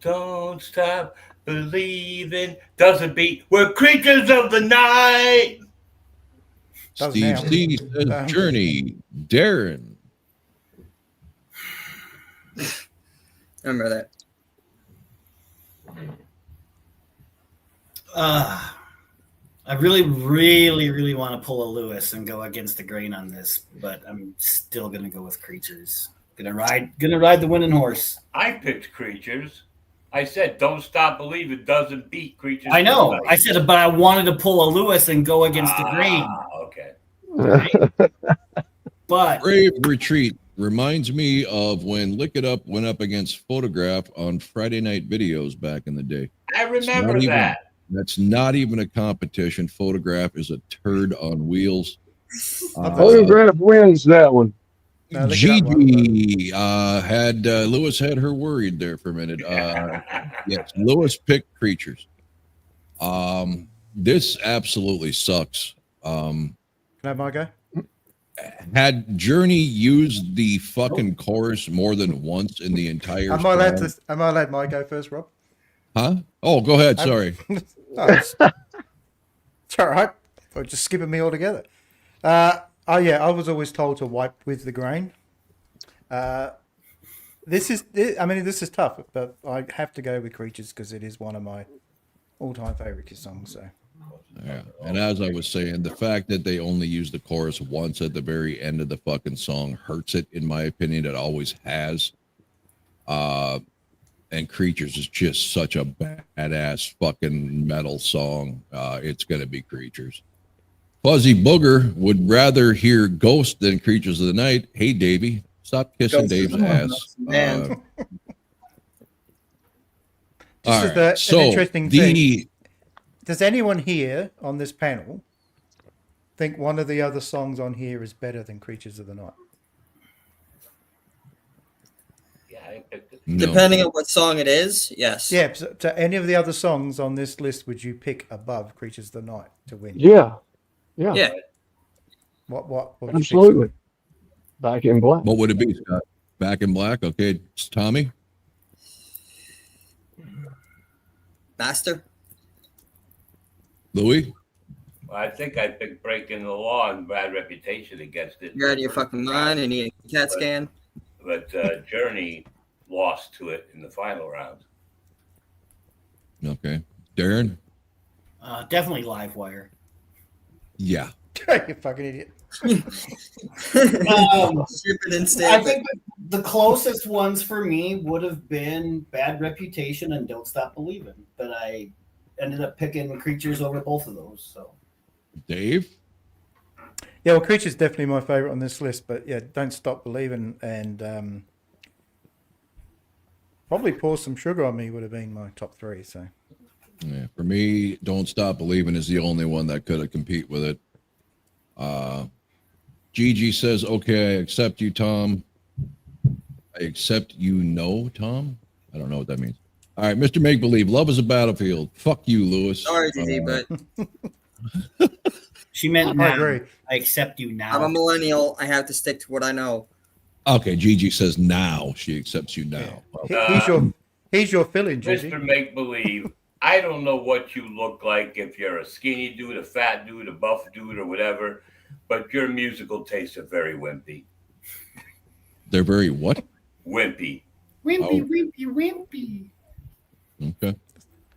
Don't stop believing. Doesn't beat. We're creatures of the night. Does Steve now. C says Journey. Darren. I remember that. I really, really, really want to pull a Lewis and go against the grain on this, but I'm still gonna go with Creatures. Gonna ride the winning horse. I picked Creatures. I said, don't stop believing. Doesn't beat Creatures. I know. of the I Night. said, but I wanted to pull a Lewis and go against the grain. Okay. But Brave Retreat reminds me of when Lick It Up went up against Photograph on Friday Night Videos back in the day. I remember not even- that. That's not even a competition. Photograph is a turd on wheels. Photograph wins that one. No, look at that one. Gigi had Lewis had her worried there for a minute. Yes, Lewis picked Creatures. This absolutely sucks. Can I have my go? Had Journey used the fucking chorus more than once in the entire Am I allowed song? my go first, Rob? Huh? Oh, go ahead. Sorry. No, it's all right. Or just skipping me altogether. I was always told to wipe with the grain. This is tough, but I have to go with Creatures because it is one of my all-time favorite Kiss songs. So Yeah. And as I was saying, the fact that they only use the chorus once at the very end of the fucking song hurts it, in my opinion. It always has. And Creatures is just such a badass fucking metal song. It's going to be Creatures. Fuzzy Booger would rather hear Ghost than Creatures of the Night. Hey, Davey, stop kissing Ghost Dave's is ass. man. This is an interesting thing. Does anyone here on this panel think one of the other songs on here is better than Creatures of the Night? Yeah, I picked it. No. Depending on what song it is, yes. Yeah. So any of the other songs on this list would you pick above Creatures of the Night to win? Yeah. Yeah. What would you pick? Absolutely. Back in Black. What would it be, Scott? Back in Black? Okay, it's Tommy? Master? Louis? I think I picked Breaking the Law and Bad Reputation against it. You're out of your fucking mind and you a CAT scan? But Journey lost to it in the final round. Okay. Darren? definitely Livewire. Yeah. You fucking idiot. Ship it and stamp I it. think the closest ones for me would have been Bad Reputation and Don't Stop Believing, but I ended up picking Creatures over both of those. So Dave? Yeah, well, Creature's definitely my favorite on this list, but yeah, Don't Stop Believing and probably Pour Some Sugar on Me would have been my top three. So Yeah, for me, Don't Stop Believing is the only one that could have compete with it. Gigi says, okay, I accept you, Tom. I accept you, no, Tom? I don't know what that means. All right, Mr. Make Believe, Love is a Battlefield. Fuck you, Lewis. Sorry, Gigi, but she meant I now. agree. I accept you now. I'm a millennial. I have to stick to what I know. Okay, Gigi says now. She accepts you now. He's your fill-in, Gigi. Mr. Make Believe, I don't know what you look like, if you're a skinny dude, a fat dude, a buff dude, or whatever, but your musical tastes are very wimpy. They're very what? Wimpy. Wimpy. Okay.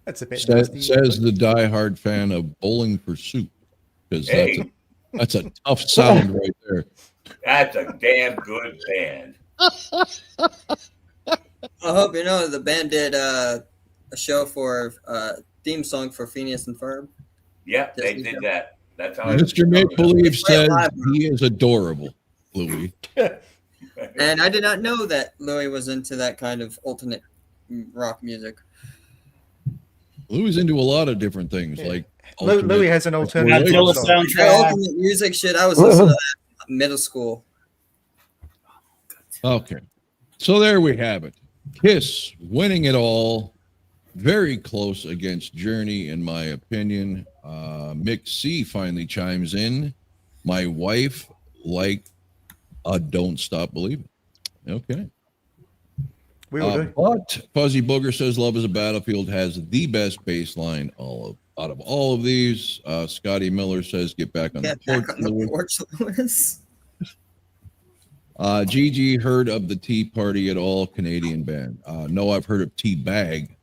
That's a bit nasty. Says the diehard fan of Bowling for Soup. Because Hey. that's a tough sound right there. That's a damn good band. I hope you know the band did a show for theme song for Phineas and Ferb. Yep, they did that. That's how I Mr. Make Believe says live. he is adorable, Louis. And I did not know that Louis was into that kind of alternate rock music. Louis into a lot of different things, Yeah. like Louis has an alternative Godzilla song. That soundtrack. ultimate music shit. I was listening to that in middle school. Okay. So there we have it. Kiss winning it all. Very close against Journey, in my opinion. Mick C finally chimes in. My wife liked Don't Stop Believing. Okay. We will do. But Fuzzy Booger says Love is a Battlefield has the best bass line out of all of these. Scotty Miller says get back on Get the porch. back on the Louis. porch, Lewis. Gigi heard of the Tea Party at all? Canadian band. No, I've heard of Tea Bag,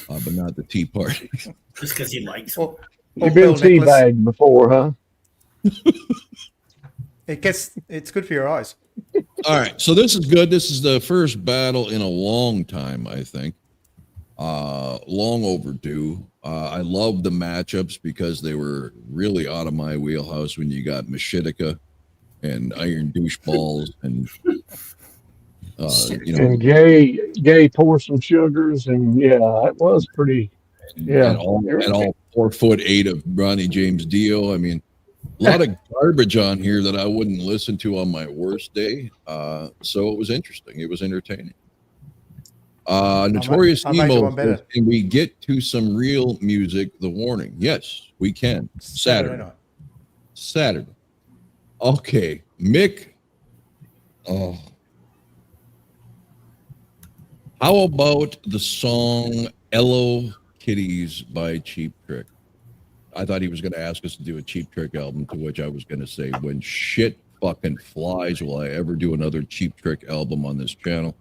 but not the Tea Party. Just because he likes it. Or You've Bill been Nicholas. teabagged before, huh? It's good for your eyes. All right, so this is good. This is the first battle in a long time, I think. Long overdue. I love the matchups because they were really out of my wheelhouse when you got Mashitika and Iron Doucheballs and And gay pour some sugars, and yeah, it was pretty. Yeah, and all 4'8" of Ronnie James Dio. I mean, a lot of garbage on here that I wouldn't listen to on my worst day. So it was interesting. It was entertaining. Notorious I'll make it Emo one better. says, can we get to some real music? The Warning. Yes, we can. Saturday. night. Saturday. Okay, Mick. Oh. How about the song Hello Kitties by Cheap Trick? I thought he was going to ask us to do a Cheap Trick album, to which I was going to say, when shit fucking flies, will I ever do another Cheap Trick album on this channel?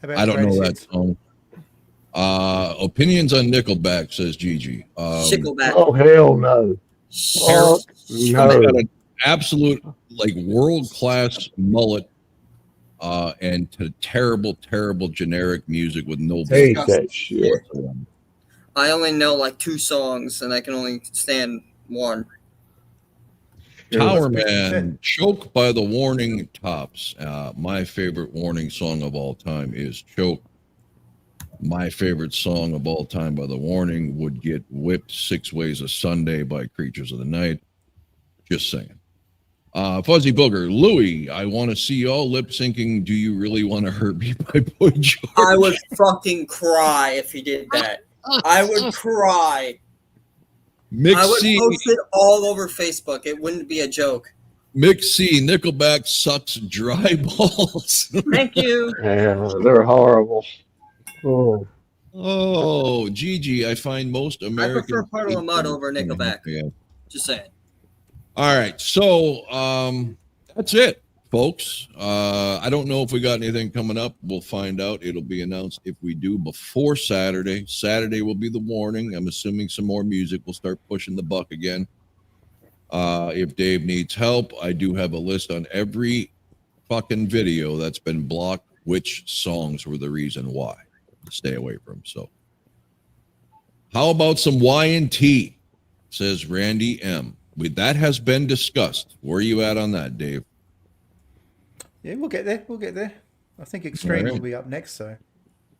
How about I don't know Greatest that Hits? song. Opinions on Nickelback, says Gigi. Shickleback. Oh hell no! Fuck They got no! an absolute like world-class mullet and to terrible generic music with no Hate bass that shit. whatsoever. I only know like 2 songs, and I can only stand one. Tower Shit. Man, Choke by the Warning Tops. My favorite Warning song of all time is Choke. My favorite song of all time by the Warning would get Whipped 6 Ways a Sunday by Creatures of the Night. Just saying. Fuzzy Booger, Louis, I want to see y'all lip syncing. Do you really want to hurt me by Boy George? I would fucking cry if he did that. I would cry. I would post it all over Facebook. It wouldn't be a joke. Mick C, Nickelback sucks dry balls. Thank you. Yeah, they're horrible. Oh, Oh, Gigi, I find most I Americans. prefer Puddle of Mud over Nickelback. Yeah. Just saying. All right, so that's it, folks. I don't know if we got anything coming up. We'll find out. It'll be announced if we do before Saturday. Saturday will be the Warning. I'm assuming some more music will start pushing the buck again. If Dave needs help, I do have a list on every fucking video that's been blocked, which songs were the reason why to stay away from. So how about some Y&T, says Randy M. That has been discussed. Where are you at on that, Dave? Yeah, we'll get there. We'll get there. I think Extreme All right. will be up next. So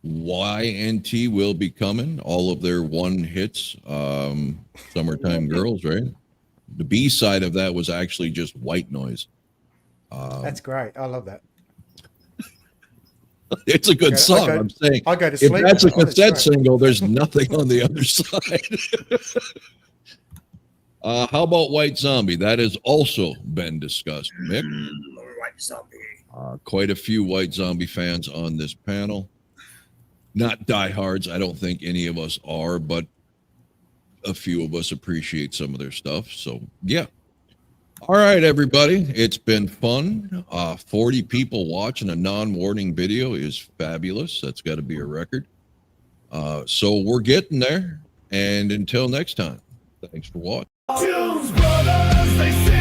Y&T will be coming. All of their one hits, Summertime Girls, right? The B side of that was actually just White Noise. that's great. I love that. It's a good song. I'm saying I go to if sleep. that's a now. Oh, it's cassette great. single, there's nothing on the other side. How about White Zombie? That has also been discussed, Mick. White Zombie. Quite a few White Zombie fans on this panel. Not diehards. I don't think any of us are, but a few of us appreciate some of their stuff. So, yeah. All right, everybody. It's been fun. 40 people watching a non-warning video is fabulous. That's got to be a record. So we're getting there. And until next time, thanks for watching. Tunes Brothers, they sing.